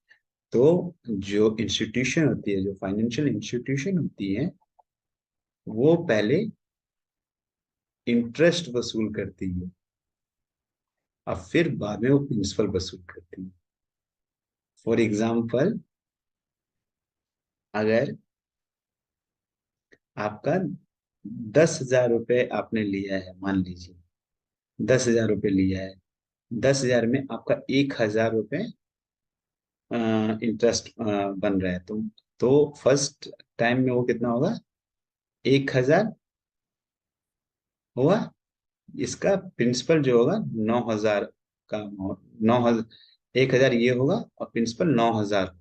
तो जो इंस्टीट्यूशन होती है, जो फाइनेंशियल इंस्टीट्यूशन होती है, वो पहले इंटरेस्ट वसूल करती है और फिर बाद में वो प्रिंसिपल वसूल करती है। फॉर एग्जाम्पल, अगर आपका 10,000 रुपये आपने लिया है, मान लीजिए 10,000 रुपये लिया है, 10,000 में आपका 1,000 रुपये इंटरेस्ट बन रहा है, तो फर्स्ट टाइम में वो कितना होगा? 1,000 हुआ, इसका प्रिंसिपल जो होगा 9,000 का, 9,000, 1,000 ये होगा और प्रिंसिपल 9,000,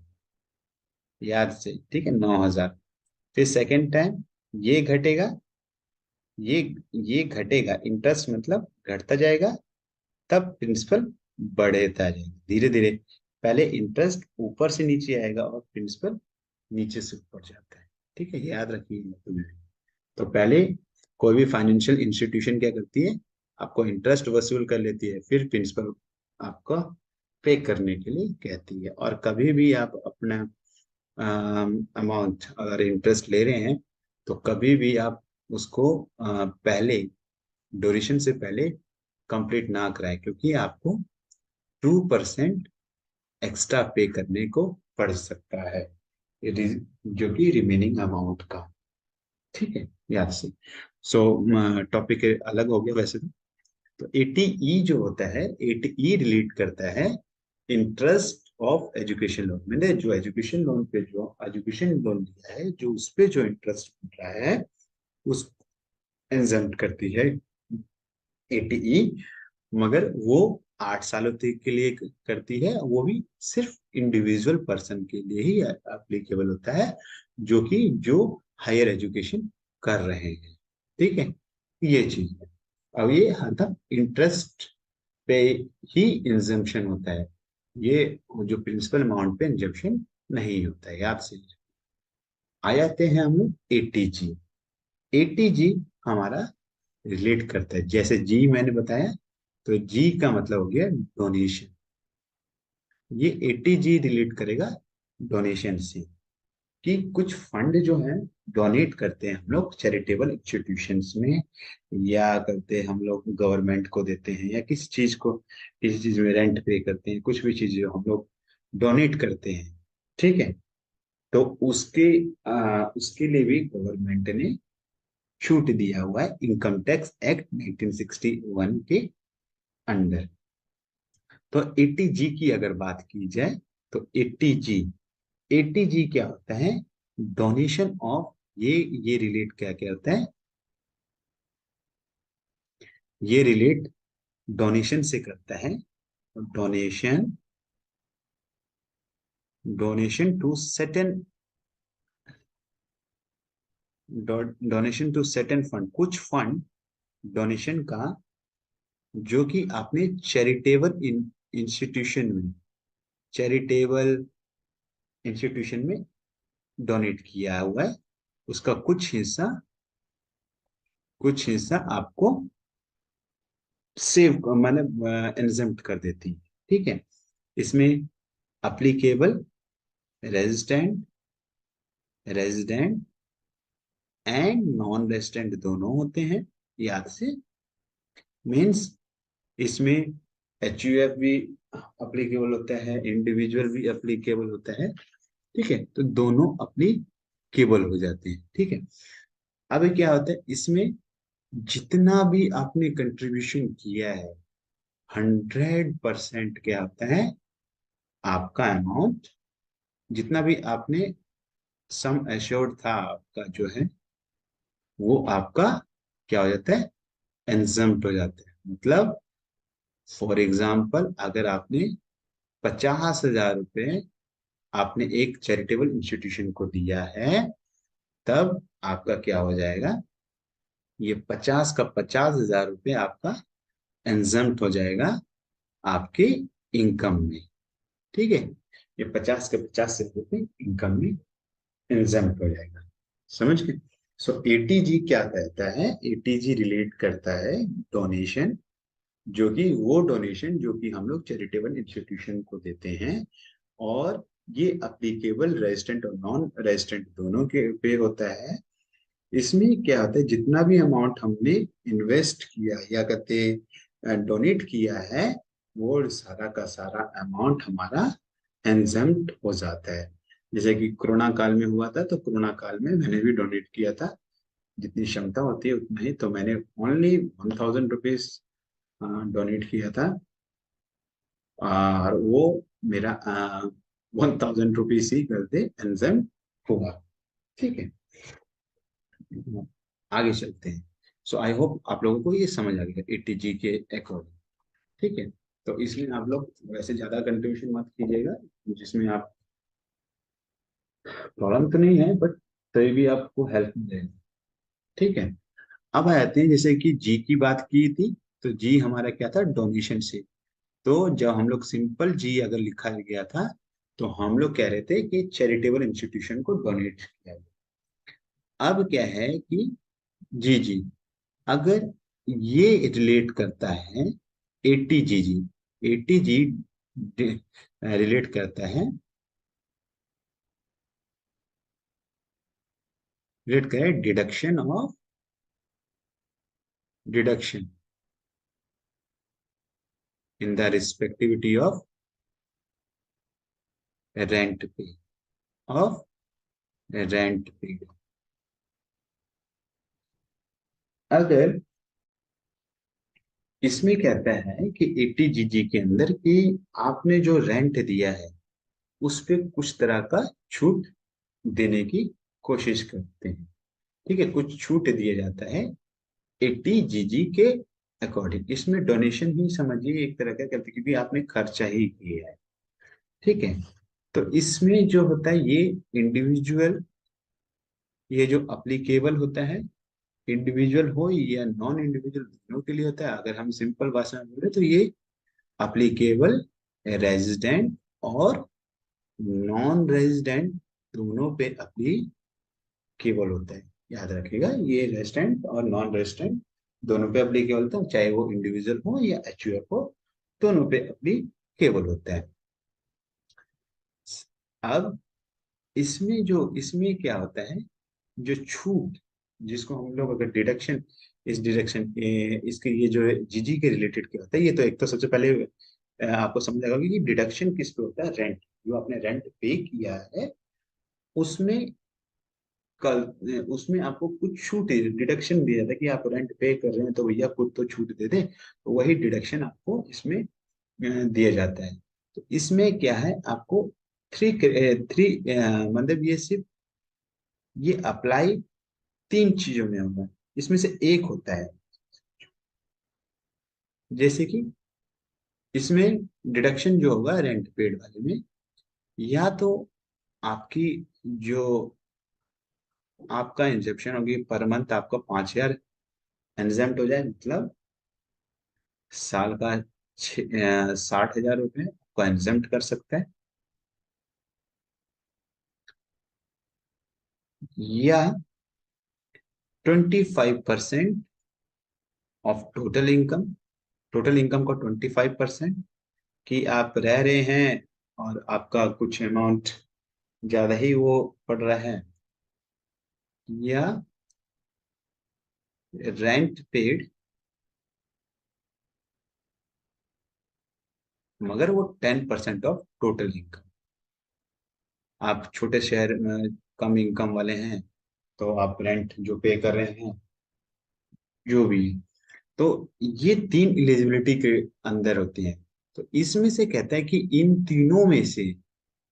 याद से, ठीक है, 9,000। फिर सेकेंड टाइम ये घटेगा, ये ये घटेगा, इंटरेस्ट मतलब घटता जाएगा, तब प्रिंसिपल बढ़ता जाएगा धीरे धीरे। पहले इंटरेस्ट ऊपर से नीचे आएगा और प्रिंसिपल नीचे से ऊपर जाता है। ठीक है, याद रखिए तुम्हें। तो पहले कोई भी फाइनेंशियल इंस्टीट्यूशन क्या करती है, आपको इंटरेस्ट वसूल कर लेती है, फिर प्रिंसिपल आपको पे करने के लिए कहती है। और कभी भी आप अपना अमाउंट अगर इंटरेस्ट ले रहे हैं तो कभी भी आप उसको पहले ड्यूरेशन से पहले कंप्लीट ना कराएं, क्योंकि आपको 2% एक्स्ट्रा पे करने को पड़ सकता है, जो कि रिमेनिंग अमाउंट का। ठीक है, याद से। सो टॉपिक अलग हो गया वैसे तो 80E जो होता है, 80E रिलेट करता है इंटरेस्ट ऑफ एजुकेशन लोन। मैंने जो एजुकेशन लोन पे जो एजुकेशन लोन लिया है, जो उस पे जो इंटरेस्ट मिल रहा है उस एग्जम्प्ट करती है 80E। मगर वो 8 सालों तक के लिए करती है, वो भी सिर्फ इंडिविजुअल पर्सन के लिए ही एप्लीकेबल होता है, जो हायर एजुकेशन कर रहे हैं। ठीक है, ये चीज है। अब ये हरदम इंटरेस्ट पे ही इंजम्पशन होता है, ये जो प्रिंसिपल अमाउंट पे इंजम्पशन नहीं होता है, याद से। आ जाते हैं हम लोग 80G। 80G हमारा रिलेट करता है, जैसे जी मैंने बताया, तो जी का मतलब हो गया डोनेशन। ये 80G रिलेट करेगा डोनेशन से, कि कुछ फंड जो है डोनेट करते हैं हम लोग चैरिटेबल इंस्टीट्यूशंस में, या करते हैं हम लोग गवर्नमेंट को देते हैं, या किसी चीज में रेंट पे करते हैं, कुछ भी चीज जो हम लोग डोनेट करते हैं। ठीक है, तो उसके लिए भी गवर्नमेंट ने छूट दिया हुआ है इनकम टैक्स एक्ट 1961 के अंडर। तो 80G की अगर बात की जाए तो 80G, 80G क्या होता है, डोनेशन ऑफ, ये रिलेट क्या क्या होता है, ये रिलेट डोनेशन से करता है। Donation, donation to certain, donation to certain fund, कुछ फंड डोनेशन का जो कि आपने चैरिटेबल इंस्टीट्यूशन में, चैरिटेबल इंस्टीट्यूशन में डोनेट किया हुआ है, उसका कुछ हिस्सा आपको सेव माने एग्जम्प्ट कर देती है। ठीक है, इसमें applicable, resident, resident and non resident दोनों होते हैं, याद से। मीन्स इसमें HUF भी अप्लीकेबल होता है, इंडिविजुअल भी अप्लीकेबल होता है। ठीक है, तो दोनों अप्लीकेबल हो जाते हैं। ठीक है, अब क्या होता है इसमें, जितना भी आपने कंट्रीब्यूशन किया है 100% क्या होता है, आपका अमाउंट, जितना भी आपने सम एश्योर्ड था आपका जो है, वो आपका क्या हो जाता है, एग्जम्प्ट हो जाता है। मतलब फॉर एग्जाम्पल, अगर आपने 50,000 रुपये आपने एक चैरिटेबल इंस्टीट्यूशन को दिया है, तब आपका क्या हो जाएगा, ये 50 का 50,000 रुपये आपका एग्जम्प्ट हो जाएगा आपके इनकम में। ठीक है, ये 50 के 50 रुपये इनकम में एग्जम्प्ट हो जाएगा। समझ गए। सो 80G क्या कहता है, 80G रिलेट करता है डोनेशन, जो कि वो डोनेशन जो कि हम लोग चैरिटेबल इंस्टीट्यूशन को देते हैं, और ये अप्लीकेबल रेजिडेंट और नॉन रेजिडेंट दोनों के पे होता है। इसमें क्या होता है, जितना भी अमाउंट हमने इन्वेस्ट किया या कहते डोनेट किया है, वो सारा का सारा अमाउंट हमारा एग्जम्प्ट हो जाता है। जैसे कि कोरोना काल में हुआ था, तो कोरोना काल में मैंने भी डोनेट किया था, जितनी क्षमता होती है उतना ही, तो मैंने ओनली 1,000 रुपीज डोनेट किया था, और वो मेरा 1,000 रुपीज ही करते एग्जाम हुआ। ठीक है, आगे चलते हैं। सो आई होप आप लोगों को ये समझ आ गया 80G के अकॉर्डिंग। ठीक है, तो इसमें आप लोग वैसे ज्यादा कंट्रीब्यूशन मत कीजिएगा, जिसमें आप प्रॉब्लम तो नहीं है, बट तभी भी आपको हेल्प मिलेगा। ठीक है, अब आते हैं जैसे कि जी की बात की थी, तो जी हमारा क्या था, डोनेशन से। तो जब हम लोग सिंपल जी अगर लिखा गया था, तो हम लोग कह रहे थे कि चैरिटेबल इंस्टीट्यूशन को डोनेट किया गया। अब क्या है कि जी जी, अगर ये रिलेट करता है 80 GG, 80G रिलेट करता है, रिलेट करे deduction in the respectivity of rent pay, of rent pay. अगर इसमें कहता है कि 80 GG के अंदर कि आपने जो रेंट दिया है उस पे कुछ तरह का छूट देने की कोशिश करते हैं। ठीक है, कुछ छूट दिया जाता है 80 GG के अकॉर्डिंग। इसमें डोनेशन ही समझिए एक तरह का करते, क्योंकि आपने खर्चा ही किया है। ठीक है, तो इसमें जो होता है ये इंडिविजुअल, ये जो अप्लीकेबल होता है, इंडिविजुअल हो या नॉन इंडिविजुअल दोनों के लिए होता है। अगर हम सिंपल भाषा में बोले तो ये अप्लीकेबल रेजिडेंट और नॉन रेजिडेंट दोनों पे अप्लीकेबल होता है। याद रखिएगा, ये रेजिडेंट और नॉन रेजिडेंट दोनों पे अप्लीकेबल होता है, चाहे वो इंडिविजुअल हो या एचयूएफ हो, दोनों पे अप्लीकेबल होता है। अब इसमें क्या होता है, जो छूट, जिसको हम लोग अगर डिडक्शन, इस डिडक्शन इसके ये जो है जीजी के रिलेटेड क्या होता है, ये तो एक तो सबसे पहले आपको समझ आएगा कि डिडक्शन किस पे होता है, रेंट। जो आपने रेंट पे किया है उसमें कल उसमें आपको कुछ छूट डिडक्शन दिया था कि आप रेंट पे कर रहे हैं तो भैया कुछ तो छूट दे दें, तो वही डिडक्शन आपको इसमें दिया जाता है। तो इसमें क्या है, आपको थ्री थ्री मतलब ये सिर्फ ये अप्लाई तीन चीजों में होगा, इसमें से एक होता है। जैसे कि इसमें डिडक्शन जो होगा रेंट पेड वाले में, या तो आपकी जो आपका इंजेप्शन होगी पर मंथ आपका 5,000 एनजेम्ट हो जाए, मतलब साल का 60,000 रुपये को एनजेम्ट कर सकता है, या 25% of total income, total income को 25%, कि आप रह रहे हैं और आपका कुछ अमाउंट ज्यादा ही वो पड़ रहा है, या रेंट पेड मगर वो 10% ऑफ टोटल इनकम। आप छोटे शहर में कम इनकम वाले हैं तो आप रेंट जो पे कर रहे हैं जो भी, तो ये तीन एलिजिबिलिटी के अंदर होती हैं। तो इसमें से कहता है कि इन तीनों में से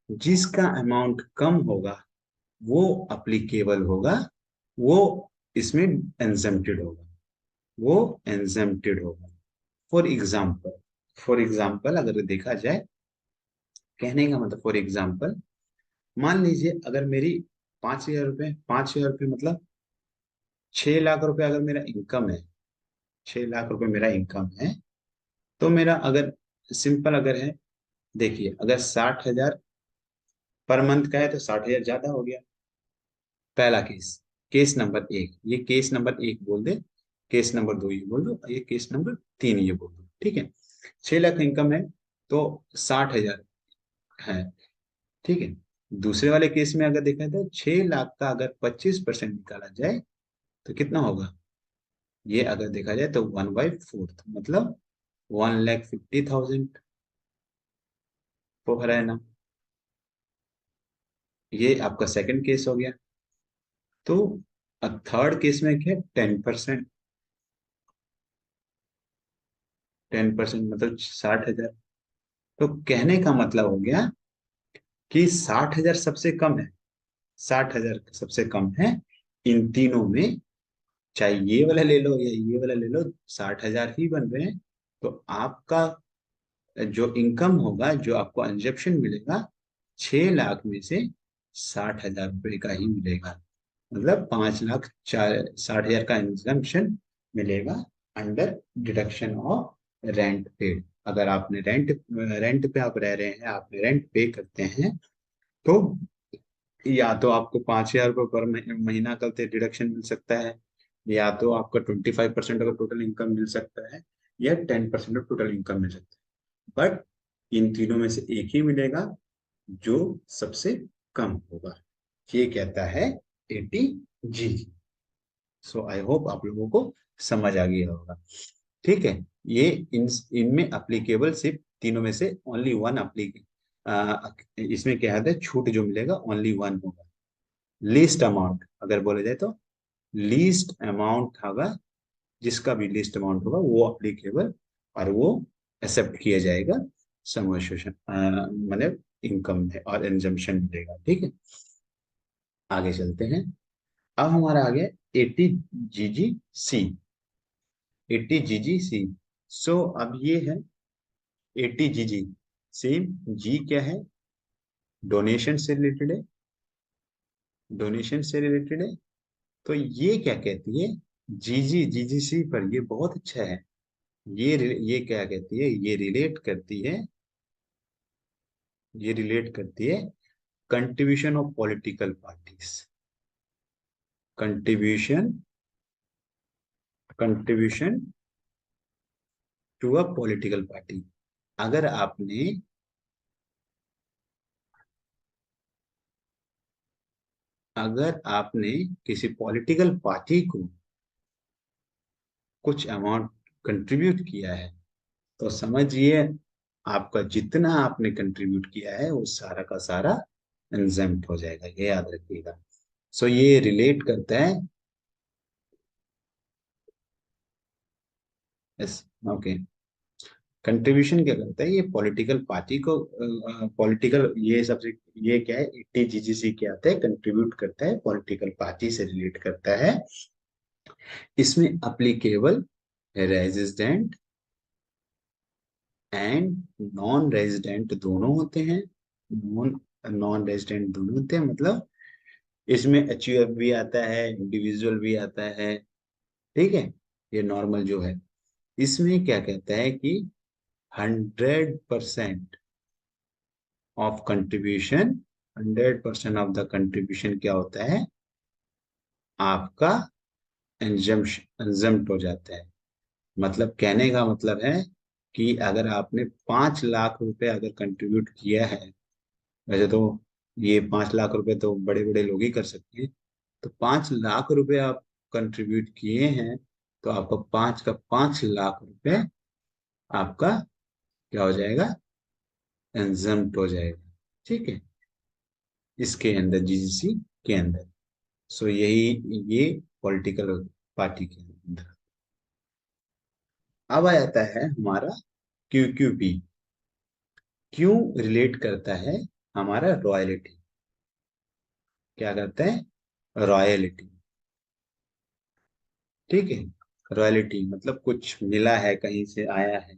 जिसका अमाउंट कम होगा वो अप्लीकेबल होगा, वो इसमें एग्जम्प्टेड होगा, वो एग्जम्प्टेड होगा। फॉर एग्जाम्पल, फॉर एग्जाम्पल अगर देखा जाए, कहने का मतलब फॉर एग्जाम्पल, मान लीजिए अगर मेरी 5,000 रुपये, 5,000 रुपये मतलब 6 लाख रुपए अगर मेरा इनकम है, 6 लाख रुपए मेरा इनकम है, तो मेरा अगर सिंपल अगर है, देखिए अगर 60,000 पर मंथ का है तो 60,000 ज्यादा हो गया। पहला केस, केस नंबर एक, ये केस नंबर एक बोल दे, केस नंबर दो ये बोल दो, ये केस नंबर तीन ये बोल दो। ठीक है, 6 लाख इनकम है तो 60,000 है। ठीक है, दूसरे वाले केस में अगर देखा जाए तो 6 लाख का अगर 25% निकाला जाए तो कितना होगा, ये अगर देखा जाए तो 1/4, मतलब 1,50,000 पर एनम। ये आपका सेकंड केस हो गया। तो थर्ड केस में क्या है, 10%, 10% मतलब 60,000। तो कहने का मतलब हो गया कि 60,000 सबसे कम है, 60,000 सबसे कम है इन तीनों में, चाहे ये वाला ले लो या ये वाला ले लो, 60,000 ही बन रहे हैं। तो आपका जो इनकम होगा, जो आपको इंजेक्शन मिलेगा, 6 लाख में से 60,000 रुपये का ही मिलेगा, मतलब 5,60,000 का इंजेक्शन मिलेगा under deduction of rent paid. अगर आपने रेंट पे आप रह रहे हैं, आपने रेंट पे करते हैं, तो या तो आपको 5,000 रुपये पर महीना का डिडक्शन मिल सकता है, या तो आपका 25% अगर टोटल इनकम मिल सकता है, या 10% ऑफ टोटल इनकम मिल सकता है, बट इन तीनों में से एक ही मिलेगा जो सबसे कम होगा। ये कहता है ATG। सो आई होप आप लोगों को समझ आ गया होगा। ठीक है, ये इनमें अप्लीकेबल सिर्फ तीनों में से ओनली वन इसमें क्या है, छूट जो मिलेगा ओनली वन होगा। लीस्ट अमाउंट अगर बोले जाए तो लीस्ट अमाउंट होगा, जिसका भी लीस्ट अमाउंट होगा वो अप्लीकेबल, और वो एक्सेप्ट किया जाएगा सम एश्योरेशन, मतलब इनकम है और एग्जम्पशन मिलेगा। ठीक है, आगे चलते हैं। अब हमारा आ गया 80GGC। 80GGC, सो अब ये है 80GG। सेम जी क्या है, डोनेशन से रिलेटेड है, डोनेशन से रिलेटेड है। तो ये क्या कहती है, GGC पर ये बहुत अच्छा है। ये क्या कहती है, ये रिलेट करती है contribution of political parties. Contribution contribution to a political party. अगर आपने अगर आपने किसी पॉलिटिकल पार्टी को कुछ अमाउंट कंट्रीब्यूट किया है, तो समझिए आपका जितना आपने कंट्रीब्यूट किया है वो सारा का सारा एग्जेम्प्ट हो जाएगा, ये याद रखिएगा। सो ये रिलेट करता है। Yes, okay. कंट्रीब्यूशन क्या करता है, ये पॉलिटिकल पार्टी को पॉलिटिकल ये सबसे, ये क्या है, ATGGC क्या आता है, कंट्रीब्यूट करता है पॉलिटिकल पार्टी से रिलेट करता है। इसमें applicable resident and non resident दोनों होते हैं। नॉन नॉन रेजिडेंट दोनों होते हैं, मतलब इसमें HUF भी आता है, इंडिविजुअल भी आता है। ठीक है, ये नॉर्मल जो है, इसमें क्या कहता है कि 100% of contribution, 100% of the contribution क्या होता है आपका, एग्जम्प्ट हो जाता है। मतलब कहने का मतलब है कि अगर आपने 5 लाख रुपए अगर कंट्रीब्यूट किया है, वैसे तो ये 5 लाख रुपए तो बड़े बड़े लोग ही कर सकते हैं, तो 5 लाख रुपए आप कंट्रीब्यूट किए हैं, तो आपका 5 का 5 लाख रुपए आपका क्या हो जाएगा, एग्जम्प्ट हो जाएगा। ठीक है, इसके अंदर GGC के अंदर। सो यही ये पॉलिटिकल पार्टी के अंदर। अब आ जाता है हमारा QQP। क्यों रिलेट करता है हमारा रॉयल्टी, क्या करता है, रॉयल्टी। ठीक है, रॉयल्टी मतलब कुछ मिला है, कहीं से आया है,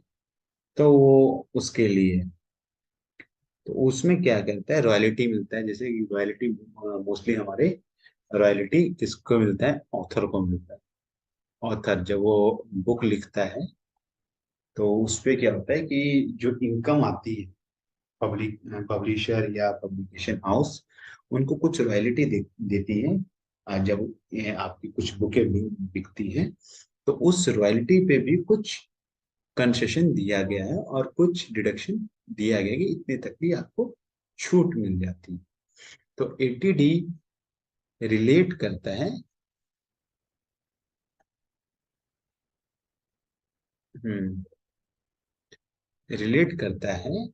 तो वो उसके लिए, तो उसमें क्या करता है, रॉयल्टी मिलता है। जैसे कि रॉयल्टी मोस्टली हमारे रॉयल्टी किसको मिलता है, ऑथर को मिलता है। ऑथर जब वो बुक लिखता है, तो उस पे क्या होता है कि जो इनकम आती है, पब्लिशर या पब्लिकेशन हाउस उनको कुछ रॉयल्टी देती है। जब ये आपकी कुछ बुकें बिकती हैं, तो उस रॉयल्टी पे भी कुछ कंसेशन दिया गया है और कुछ डिडक्शन दिया गया है कि इतने तक की आपको छूट मिल जाती है। तो ATD रिलेट करता है, हम्म रिलेट करता है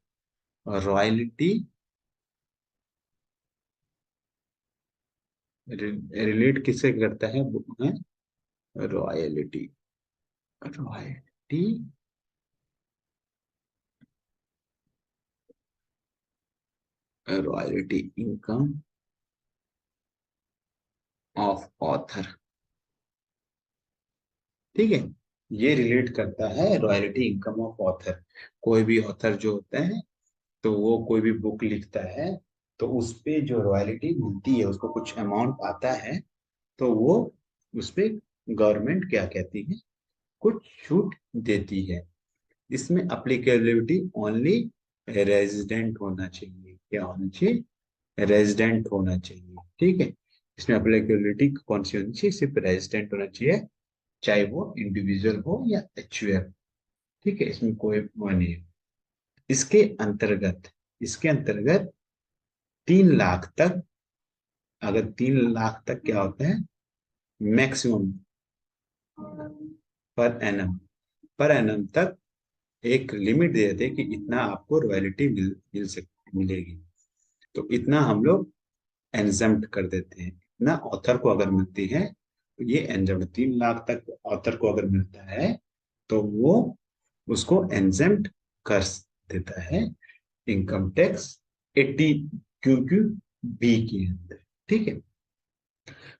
रॉयल्टी, रिलेट किससे करता है, royalty, royalty royalty income of author. ठीक है, ये रिलेट करता है रॉयल्टी इनकम ऑफ ऑथर। कोई भी ऑथर जो होता है, तो वो कोई भी बुक लिखता है, तो उस पे जो रॉयल्टी मिलती है, उसको कुछ अमाउंट आता है, तो वो उस पे गवर्नमेंट क्या कहती है, कुछ छूट देती है। इसमें अप्लीकेबिलिटी ओनली रेजिडेंट होना चाहिए, क्या होना चाहिए, रेजिडेंट होना चाहिए। ठीक है, इसमें अप्लीकेबिलिटी कौन सी होनी चाहिए? सिर्फ रेजिडेंट होना चाहिए, चाहे वो इंडिविजुअल हो या एचयूएफ। ठीक है, इसमें कोई वो नहीं है। इसके अंतर्गत, इसके अंतर्गत 3 लाख तक, अगर 3 लाख तक क्या होता है मैक्सिमम पर एनम तक एक लिमिट दे देते हैं कि इतना आपको रॉयल्टी मिलेगी। तो इतना हम लोग एनजम्प्ट कर देते हैं। इतना ऑथर को अगर मिलती है तो ये एनजम्प्ट, 3 लाख तक ऑथर को अगर मिलता है तो वो उसको एनजम्प्ट कर देता है इनकम टैक्स 80 क्यू बी के अंदर। ठीक है,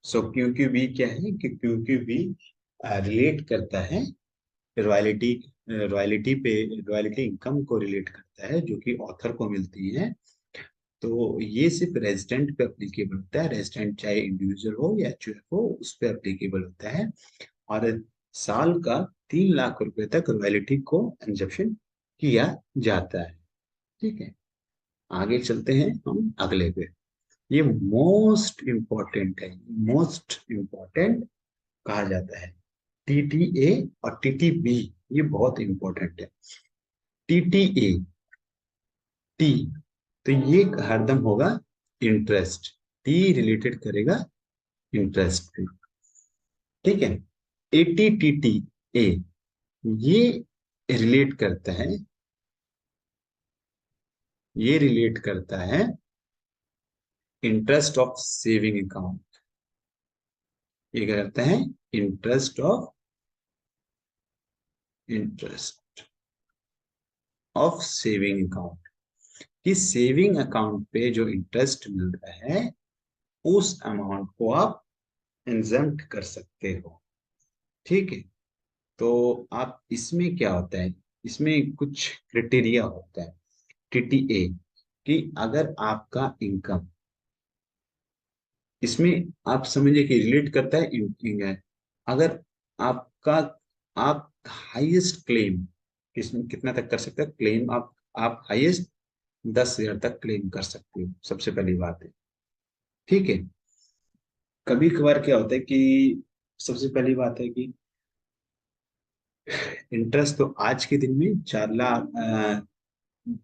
सो क्यू बी क्या है कि क्यू बी रिलेट करता है रॉयल्टी, रॉयल्टी इनकम को रिलेट करता है जो कि ऑथर को मिलती है। तो ये सिर्फ रेजिडेंट पे एप्लीकेबल होता है, रेजिडेंट चाहे इंडिविजुअल हो या एचयूएफ हो उस पे एप्लीकेबल होता है। और साल का 3 लाख रुपए तक रॉयल्टी को इंजेक्शन किया जाता है। ठीक है, आगे चलते हैं हम अगले पे। ये मोस्ट इंपॉर्टेंट है, मोस्ट इंपॉर्टेंट कहा जाता है टीटीए और टीटीबी। ये बहुत इंपॉर्टेंट है। टीटीए, टी, तो ये हरदम होगा इंटरेस्ट, टी रिलेटेड करेगा इंटरेस्ट पे। ठीक है, एटीटीटी ए ये रिलेट करता है, ये रिलेट करता है इंटरेस्ट ऑफ सेविंग अकाउंट। ये क्या करता है? इंटरेस्ट ऑफ सेविंग अकाउंट, कि सेविंग अकाउंट पे जो इंटरेस्ट मिल रहा है उस अमाउंट को आप एग्जम्प्ट कर सकते हो। ठीक है, तो आप इसमें क्या होता है, इसमें कुछ क्राइटेरिया होता है टीटीए कि अगर आपका इनकम, इसमें आप समझिए कि रिलेट करता है अगर आपका, आप हाईएस्ट क्लेम किसमें कितना तक कर सकते हैं क्लेम, आप हाईएस्ट 10,000 तक क्लेम कर सकते हो, सबसे पहली बात है। ठीक है, कभी कभार क्या होता है कि सबसे पहली बात है कि इंटरेस्ट तो आज के दिन में 4 लाख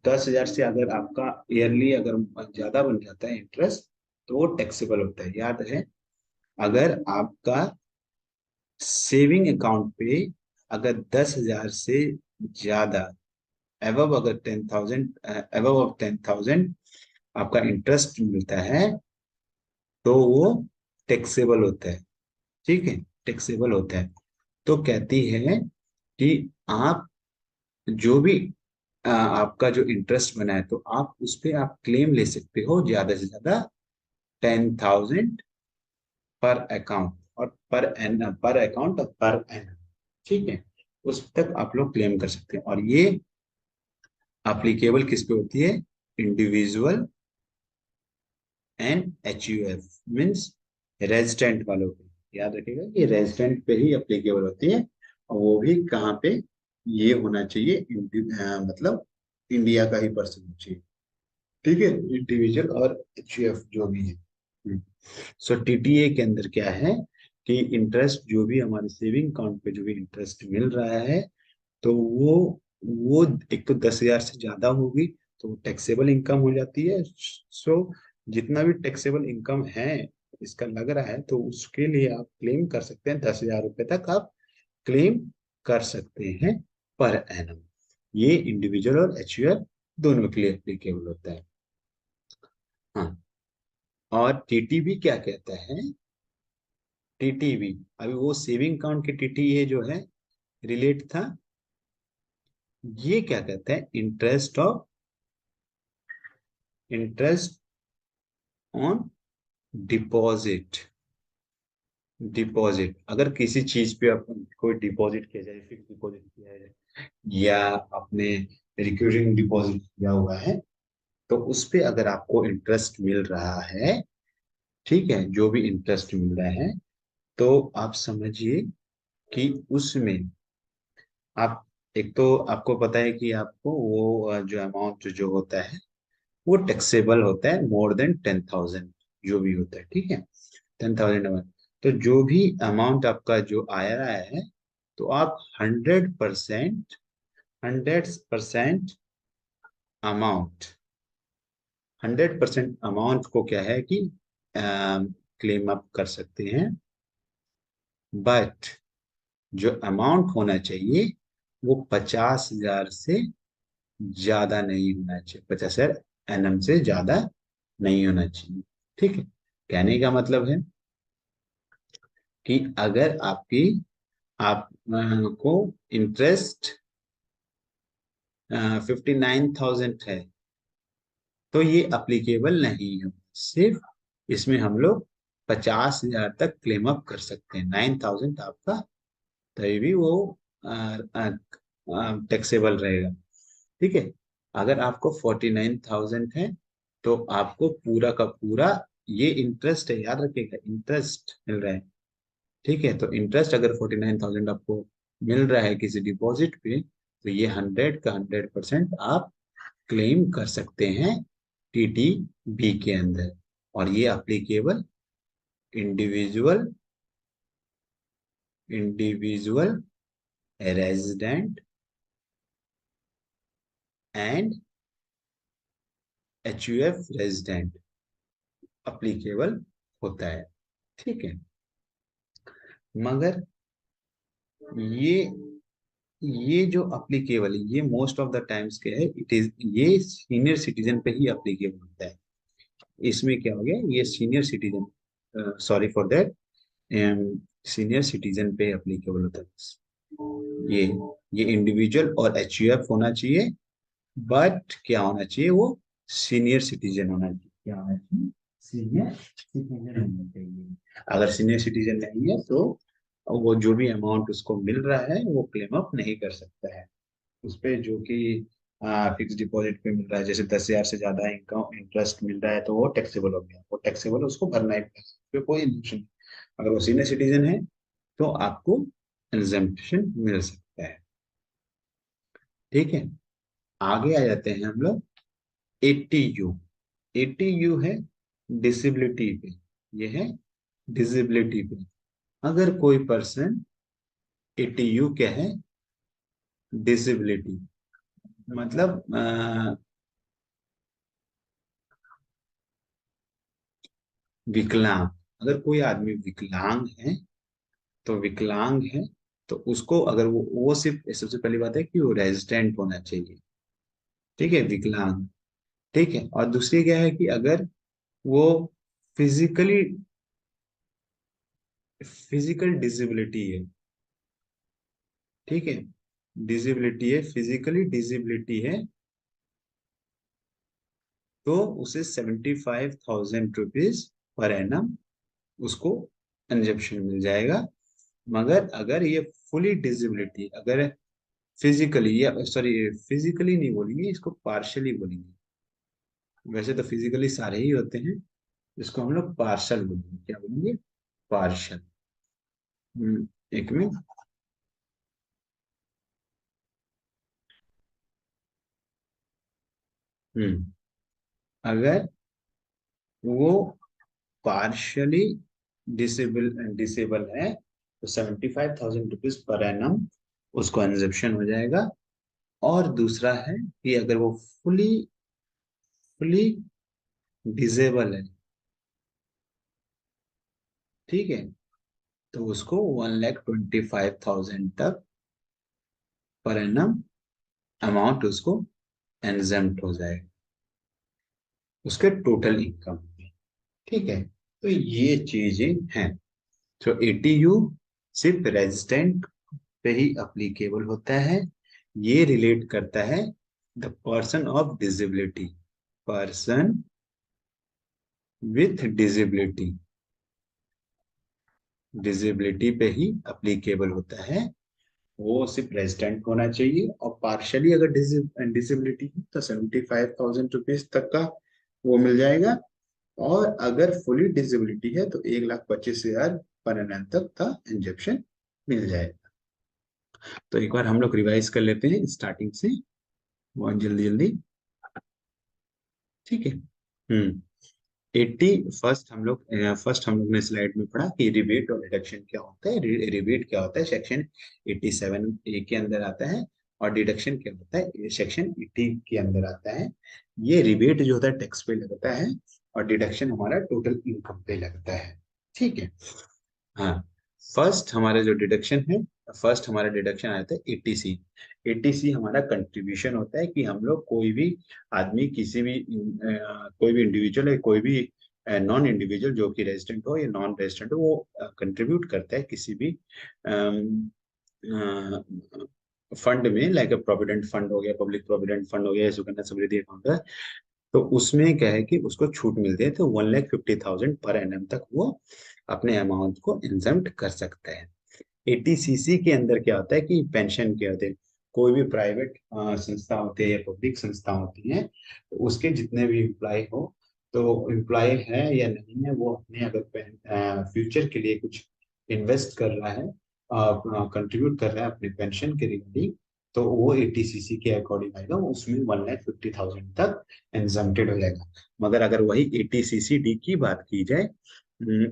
10,000 से अगर आपका ईयरली अगर ज्यादा बन जाता है इंटरेस्ट तो वो टैक्सेबल होता है, याद है। अगर आपका सेविंग अकाउंट पे अगर 10,000 से ज्यादा, एबव अगर 10,000, एबव ऑफ 10,000 आपका इंटरेस्ट मिलता है तो वो टैक्सेबल होता है। ठीक है, टैक्सेबल होता है। तो कहती है कि आप जो भी आपका जो इंटरेस्ट बना है तो आप उस पे आप क्लेम ले सकते हो ज्यादा से ज्यादा 10,000 पर अकाउंट, और पर अकाउंट और पर एन। ठीक है, उस तक आप लोग क्लेम कर सकते हैं। और ये अप्लीकेबल किस पे होती है? Individual and HUF, means resident वालों पे। याद रखिएगा ये रेजिडेंट पे ही अप्लीकेबल होती है, और वो भी कहाँ पे? ये होना चाहिए मतलब इंडिया का ही पर्सन होना चाहिए। ठीक है, इंडिविजुअल और एचयूएफ जो भी है। सो टीटीए के अंदर क्या है कि इंटरेस्ट जो भी हमारे सेविंग अकाउंट पे जो भी इंटरेस्ट मिल रहा है तो वो एक तो 10,000 से ज्यादा होगी तो टैक्सेबल इनकम हो जाती है। सो जितना भी टैक्सेबल इनकम है इसका लग रहा है तो उसके लिए आप क्लेम कर सकते हैं, 10,000 रुपए तक आप क्लेम कर सकते हैं पर एनम। ये इंडिविजुअल और एचयूएफ दोनों के लिए एप्लीकेबल होता है। हाँ, और टीटीबी क्या कहता है? टीटीबी, अभी वो सेविंग अकाउंट के टीटीए जो है रिलेट था, ये क्या कहता है? Interest on deposit. डिपॉजिट, अगर किसी चीज पे आप कोई डिपॉजिट किया जाए, फिक्स डिपॉजिट किया जाए या आपने रिकरिंग डिपॉजिट किया हुआ है तो उस पे अगर आपको इंटरेस्ट मिल रहा है, ठीक है, जो भी इंटरेस्ट मिल रहा है तो आप समझिए कि उसमें आप, एक तो आपको पता है कि आपको वो जो अमाउंट जो होता है वो टैक्सेबल होता है मोर देन 10,000 जो भी होता है। ठीक है, 10,000 तो जो भी अमाउंट आपका जो आया रहा है, तो आप 100% अमाउंट 100% अमाउंट को क्या है कि क्लेम अप कर सकते हैं। बट जो अमाउंट होना चाहिए वो 50,000 से ज्यादा नहीं होना चाहिए, 50,000 एनएम से ज्यादा नहीं होना चाहिए। ठीक है, कहने का मतलब है कि अगर आप को इंटरेस्ट 59,000 है, तो ये अप्लीकेबल नहीं है। सिर्फ इसमें हम लोग 50,000 तक क्लेम अप कर सकते हैं। 9,000 आपका तभी भी वो टैक्सेबल रहेगा। ठीक है, अगर आपको 49,000 है, तो आपको पूरा का पूरा ये इंटरेस्ट है, याद रखिएगा इंटरेस्ट मिल रहा है। ठीक है, तो इंटरेस्ट अगर 49,000 आपको मिल रहा है किसी डिपॉजिट पे, तो ये 100% आप क्लेम कर सकते हैं टीटीबी के अंदर। और ये applicable individual individual resident and HUF resident applicable होता है। ठीक है, मगर ये ये जो अप्लीकेबल है, ये मोस्ट ऑफ द टाइम्स क्या है, इट इज ये सीनियर सिटीजन पे ही अप्लीकेबल होता है। इसमें क्या हो गया, ये senior citizen, sorry for that, senior citizen पे अप्लीकेबल होता है। ये इंडिविजुअल और एचयूएफ होना चाहिए, बट क्या होना चाहिए, वो सीनियर सिटीजन होना चाहिए। क्या होना चाहिए, सीनियर सिटीजन होना चाहिए। अगर सीनियर सिटीजन नहीं है, तो वो जो भी अमाउंट उसको मिल रहा है वो क्लेम अप नहीं कर सकता है। उस पे जो कि फिक्स डिपॉजिट पे मिल रहा है, जैसे 10,000 से ज्यादा इनकम इंटरेस्ट मिल रहा है, तो वो टैक्सेबल हो गया, वो टैक्सेबल उसको भरना ही पड़ेगा, उस पे कोई इंजेक्शन नहीं। अगर वो सीनियर सिटीजन है, तो आपको एग्जेम्पशन मिल सकता है। ठीक है, आगे आ जाते हैं हम लोग 80U। 80U है डिसेबिलिटी पे, ये है डिसेबिलिटी पे। अगर कोई पर्सन 80U क्या है, डिसेबिलिटी मतलब विकलांग। अगर कोई आदमी विकलांग है, तो विकलांग है, तो उसको अगर वो सिर्फ सबसे पहली बात है कि वो रेजिडेंट होना चाहिए। ठीक है, विकलांग। ठीक है, और दूसरी क्या है कि अगर वो फिजिकली फिजिकल डिसेबिलिटी है। ठीक है, डिसेबिलिटी है, फिजिकली डिसेबिलिटी है, तो उसे 75,000 रुपीज पर एनम उसको इंजेक्शन मिल जाएगा। मगर अगर ये फुली डिसेबिलिटी, अगर फिजिकली, या सॉरी फिजिकली नहीं बोलेंगे, इसको पार्शली बोलेंगे। वैसे तो फिजिकली सारे ही होते हैं, इसको हम लोग पार्शल बोलेंगे। क्या बोलेंगे, पार्शल। एक मिनट। हम्म अगर वो पार्शली डिसेबल डिसेबल है, तो 75,000 रुपीज पर एनम उसको एग्जेम्पशन हो जाएगा। और दूसरा है कि अगर वो फुली फुली डिसेबल है, ठीक है, तो उसको 1,25,000 तक पर एनम अमाउंट उसको एग्जेम्प्ट हो जाएगा उसके टोटल इनकम में। ठीक है, तो ये चीजें हैं। तो 80U सिर्फ रेजिडेंट पे ही अप्लीकेबल होता है। ये रिलेट करता है the person of disability, person with disability, disability पे ही अप्लीकेबल होता है। वो सिर्फ रेजिडेंट होना चाहिए, और पार्शली अगर डिसेबिलिटी है, तो 75,000 रुपीज तक का वो मिल जाएगा। और अगर फुली डिसेबिलिटी है, तो 1,25,000 पर एनम तक का इंजेक्शन मिल जाएगा। तो एक बार हम लोग रिवाइज कर लेते हैं स्टार्टिंग से, बहुत जल्दी जल्दी। ठीक है। हम्म 80 फर्स्ट हम लोग ने स्लाइड में पढ़ा कि रिबेट और डिडक्शन क्या होता है। रिबेट क्या होता है सेक्शन 87A के अंदर आता है, और डिडक्शन क्या होता है सेक्शन 80 के अंदर आता है। ये रिबेट जो होता है टैक्स पे लगता है, और डिडक्शन हमारा टोटल इनकम पे लगता है। ठीक है। हाँ, फर्स्ट हमारे जो डिडक्शन है, फर्स्ट हमारा डिडक्शन आता है एटीसी। एटीसी हमारा कंट्रीब्यूशन होता है कि हम लोग कोई भी आदमी, किसी भी कोई भी इंडिविजुअल है, कोई भी नॉन इंडिविजुअल जो कि रेजिडेंट हो या नॉन रेजिडेंट हो, वो कंट्रीब्यूट करता है किसी भी फंड में, लाइक प्रोविडेंट फंड हो गया, पब्लिक प्रोविडेंट फंड हो गया, सुकन्या समृद्धि अकाउंट है। तो उसमें क्या है कि उसको छूट मिलती है, तो 1,50,000 पर एनएम तक वो अपने अमाउंट को एग्जम्प्ट कर सकता है। एटीसीसी के अंदर क्या होता है कि पेंशन के होते हैं, कोई भी प्राइवेट संस्था होती है या पब्लिक संस्था होती है, तो उसके जितने भी एम्प्लॉय हो, तो एम्प्लॉय है या नहीं है, वो अपने अगर फ्यूचर के लिए कुछ इन्वेस्ट कर रहा है, कंट्रीब्यूट कर रहा है अपने पेंशन के रिगार्डिंग, तो वो एटीसीसी के अकॉर्डिंग आएगा, उसमें 1,50,000 तक एग्जम्प्टेड हो जाएगा। मगर अगर वही एटीसीसी डी की बात की जाए,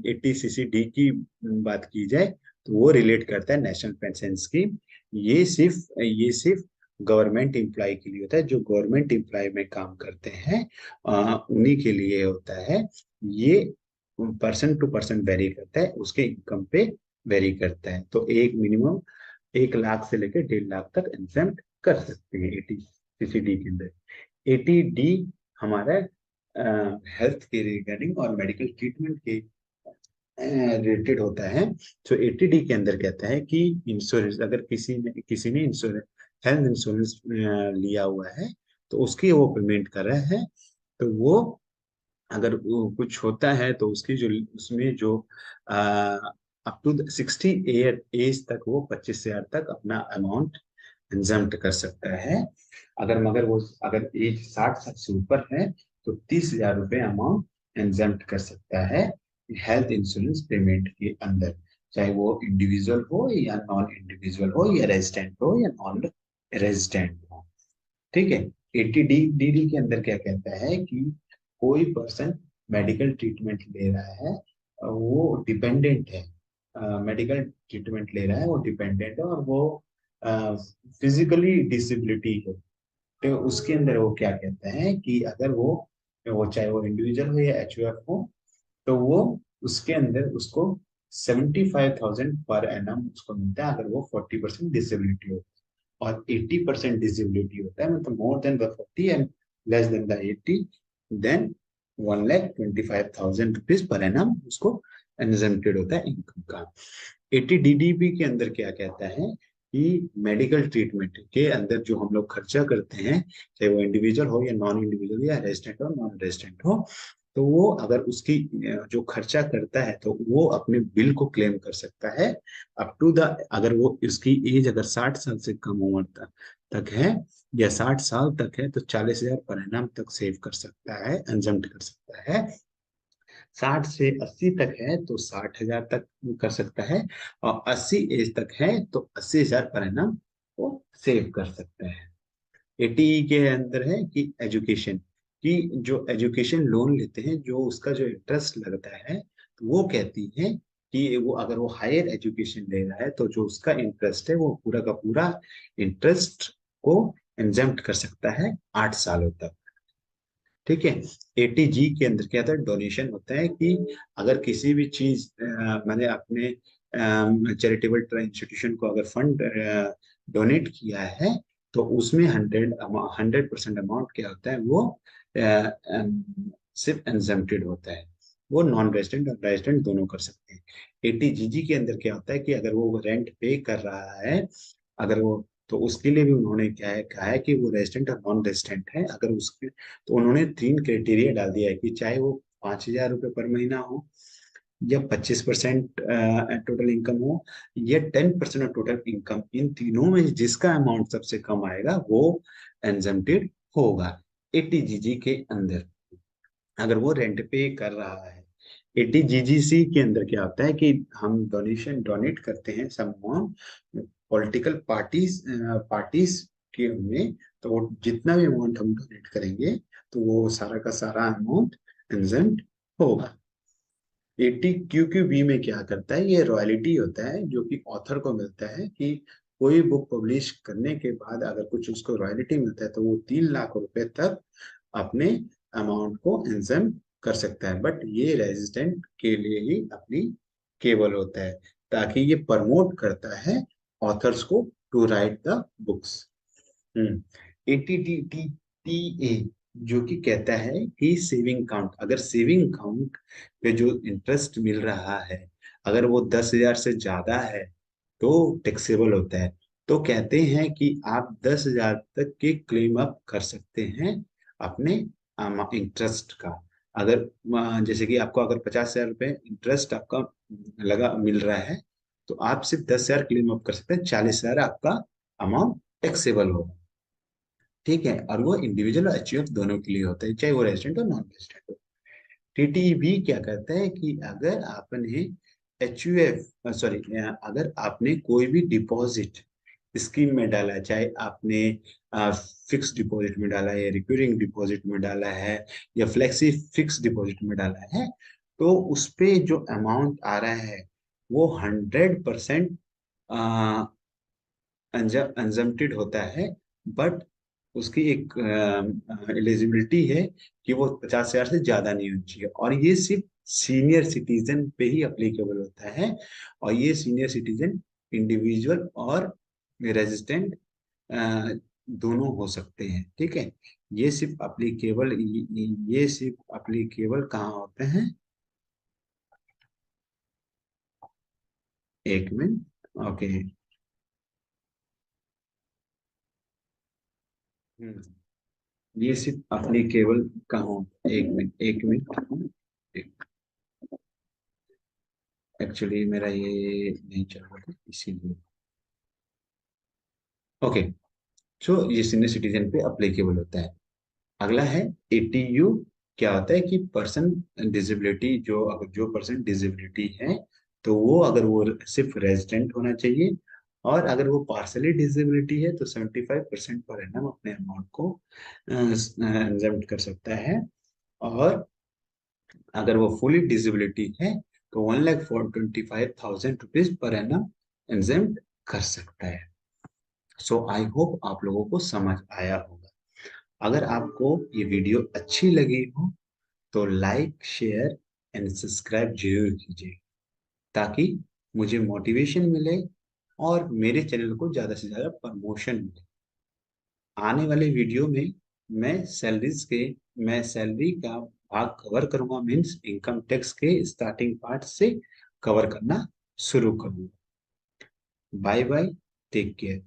एटीसीसी डी की बात की जाए, तो वो रिलेट करता है नेशनल पेंशन स्कीम। ये सिर्फ गवर्नमेंट एम्प्लॉय के लिए होता है, जो गवर्नमेंट एम्प्लॉय में काम करते हैं, उन्हीं के लिए होता है। ये पर्सन टू पर्सन वेरी करता है, उसके इनकम पे वेरी करता है। तो एक मिनिमम 1 लाख से लेकर 1.5 लाख तक एग्जम्प्ट कर सकते हैं एटीसीसी डी के अंदर। एटी डी हमारा हेल्थ के रिगार्डिंग और मेडिकल ट्रीटमेंट के रिलेटेड होता है। तो एटीडी के अंदर कहता है कि इंश्योरेंस, अगर किसी ने इंश्योरेंस, हेल्थ इंश्योरेंस लिया हुआ है, तो उसकी वो पेमेंट कर रहा है, तो वो अगर वो कुछ होता है, तो उसकी जो उसमें जो अप टू 60 ईयर एज तक वो 25,000 तक अपना अमाउंट एग्जम्प्ट कर सकता है। मगर वो अगर एज 60 साल से ऊपर है, तो 30,000 रुपये अमाउंट एग्जम्प्ट कर सकता है हेल्थ इंश्योरेंस पेमेंट के अंदर, चाहे वो इंडिविजुअल हो या नॉन इंडिविजुअल हो, या रेजिडेंट हो या नॉन रेजिडेंट हो। ठीक है। एटी डी डी डी के अंदर क्या कहता है कि कोई पर्सन मेडिकल ट्रीटमेंट ले रहा है, वो डिपेंडेंट है, मेडिकल ट्रीटमेंट ले रहा है, वो डिपेंडेंट है, और वो फिजिकली डिसेबिलिटी है, तो उसके अंदर वो क्या कहते हैं कि अगर वो चाहे वो इंडिविजुअल हो या एचयूएफ हो, तो वो उसके अंदर उसको 75,000 पर एनम उसको मिलता है, अगर वो 40% डिसेबिलिटी हो, और 80% डिसेबिलिटी होता है, मतलब more than the 40 and less than the 80, then 1,25,000 rupees per annum उसको एग्जेम्प्टेड होता है इनकम का। एटीडीडीबी के अंदर क्या कहता है कि मेडिकल ट्रीटमेंट के अंदर जो हम लोग खर्चा करते हैं, चाहे वो इंडिविजुअल हो या नॉन इंडिविजुअल, या रेजिडेंट हो नॉन रेजिडेंट हो, तो वो अगर उसकी जो खर्चा करता है, तो वो अपने बिल को क्लेम कर सकता है अप टू द, अगर वो इसकी एज अगर 60 साल से कम उम्र तक है, या 60 साल तक है, तो 40,000 पर एनम तक सेव कर सकता है, एग्जम्प्ट कर सकता है। 60 से 80 तक है तो 60,000 तक कर सकता है, और 80 एज तक है तो 80,000 पर एनम वो सेव कर सकता है। एटी के अंदर है कि एजुकेशन, कि जो एजुकेशन लोन लेते हैं, जो उसका जो इंटरेस्ट लगता है, तो वो कहती है कि वो अगर वो हायर एजुकेशन ले रहा है, तो जो उसका इंटरेस्ट है, वो पूरा का पूरा इंटरेस्ट को एग्जेम्प्ट कर सकता है 8 सालों तक। ठीक है। एटीजी के अंदर क्या होता है, डोनेशन होता है कि अगर किसी भी चीज मैंने अपने चैरिटेबल इंस्टीट्यूशन को अगर फंड डोनेट किया है, तो उसमें 100% अमाउंट क्या होता है, वो सिर्फ एग्जेम्प्टेड होता है, वो नॉन रेजिडेंट और रेजिडेंट दोनों कर सकते हैं। एटीजीजी के अंदर क्या होता है कि अगर वो रेंट पे कर रहा है, अगर वो, तो उसके लिए भी उन्होंने क्या है कहा है कि वो रेजिडेंट और नॉन रेजिडेंट है, अगर उसके, तो उन्होंने 3 क्राइटेरिया डाल दिया है कि चाहे वो 5,000 रुपये पर महीना हो, या 25% टोटल इनकम हो, या 10% ऑफ टोटल इनकम, इन तीनों में जिसका अमाउंट सबसे कम आएगा वो एग्जम्प्टेड होगा एटीजीजी के अंदर, अगर वो रेंट पे कर रहा है। एटीजीजीसी के अंदर क्या होता है कि हम डोनेट करते हैं सम अमाउंट पॉलिटिकल पार्टीज के में, तो वो जितना भी अमाउंट हम डोनेट करेंगे, तो वो सारा का सारा अमाउंट एग्जम्प्ट होगा। 80 क्यू बी में क्या करता है, ये रॉयल्टी होता है जो कि ऑथर को मिलता है कि कोई बुक पब्लिश करने के बाद अगर कुछ उसको रॉयल्टी मिलता है तो वो 3 लाख रुपए तक अपने अमाउंट को एग्जाम कर सकता है। बट ये रेजिडेंट के लिए ही अपनी केवल होता है, ताकि ये प्रमोट करता है ऑथर्स को टू राइट द बुक्स। एटीटीटीटीए जो कि कहता है कि सेविंग काउंट, अगर सेविंग काउंट पे जो इंटरेस्ट मिल रहा है अगर वो 10,000 से ज्यादा है तो टैक्सेबल होता है। तो कहते हैं कि आप 10,000 तक के क्लेम अप कर सकते हैं अपने इंटरेस्ट का। अगर जैसे कि आपको अगर 50,000 रुपये इंटरेस्ट आपका लगा मिल रहा है तो आप सिर्फ 10,000 क्लेम अप कर सकते हैं, 40,000 आपका अमाउंट टैक्सेबल होगा। ठीक है, और वो इंडिविजुअल और एचयूएफ दोनों के लिए होता है, चाहे वो रेजिडेंट हो नॉन रेजिडेंट हो। टीटी भी क्या कहता है कि अगर आपने एचयूएफ सॉरी अगर आपने कोई भी डिपॉजिट स्कीम में डाला है, चाहे आपने फिक्स डिपॉजिट में डाला है या रिकरिंग डिपॉजिट में डाला है या फ्लेक्सी फिक्स डिपॉजिट में डाला है, तो उस पे जो अमाउंट आ रहा है वो 100% अनजम्प्टेड होता है। बट उसकी एक एलिजिबिलिटी है कि वो 50,000 से ज्यादा नहीं होनी चाहिए, और ये सिर्फ सीनियर सिटीजन पे ही अप्लीकेबल होता है। और ये सीनियर सिटीजन इंडिविजुअल और रेजिडेंट दोनों हो सकते हैं। ठीक है, ये सिर्फ अप्लीकेबल ये सिर्फ अप्लीकेबल कहाँ होते हैं, एक मिनट। ओके। ये सिर्फ अप्लीकेबल कहाँ, एक मिनट एक मिनट। एक्चुअली मेरा ये नहीं चल रहा था इसीलिए। ओके, सो ये सीनियर सिटीजन पे अप्लीकेबल होता है। अगला है एटीयू। क्या होता है कि पर्सन डिसेबिलिटी, जो अगर जो पर्सन डिसेबिलिटी है तो वो अगर वो सिर्फ रेजिडेंट होना चाहिए, और अगर वो पार्सली डिसेबिलिटी है तो 75% पर एनम अपने अमाउंट को एग्जम्प्ट कर सकता है। और अगर वो फुली डिसेबिलिटी है तो 1,25,000 पर एनम एग्जम्प्ट कर सकता है। सो आई होप आप लोगों को समझ आया होगा। अगर आपको ये वीडियो अच्छी लगी हो तो लाइक शेयर एंड सब्सक्राइब जरूर कीजिए, ताकि मुझे मोटिवेशन मिले और मेरे चैनल को ज़्यादा से ज़्यादा प्रमोशन मिले। आने वाले वीडियो में मैं मैं सैलरी का भाग कवर करूंगा, मीन्स इनकम टैक्स के स्टार्टिंग पार्ट से कवर करना शुरू करूंगा। Bye bye, take care.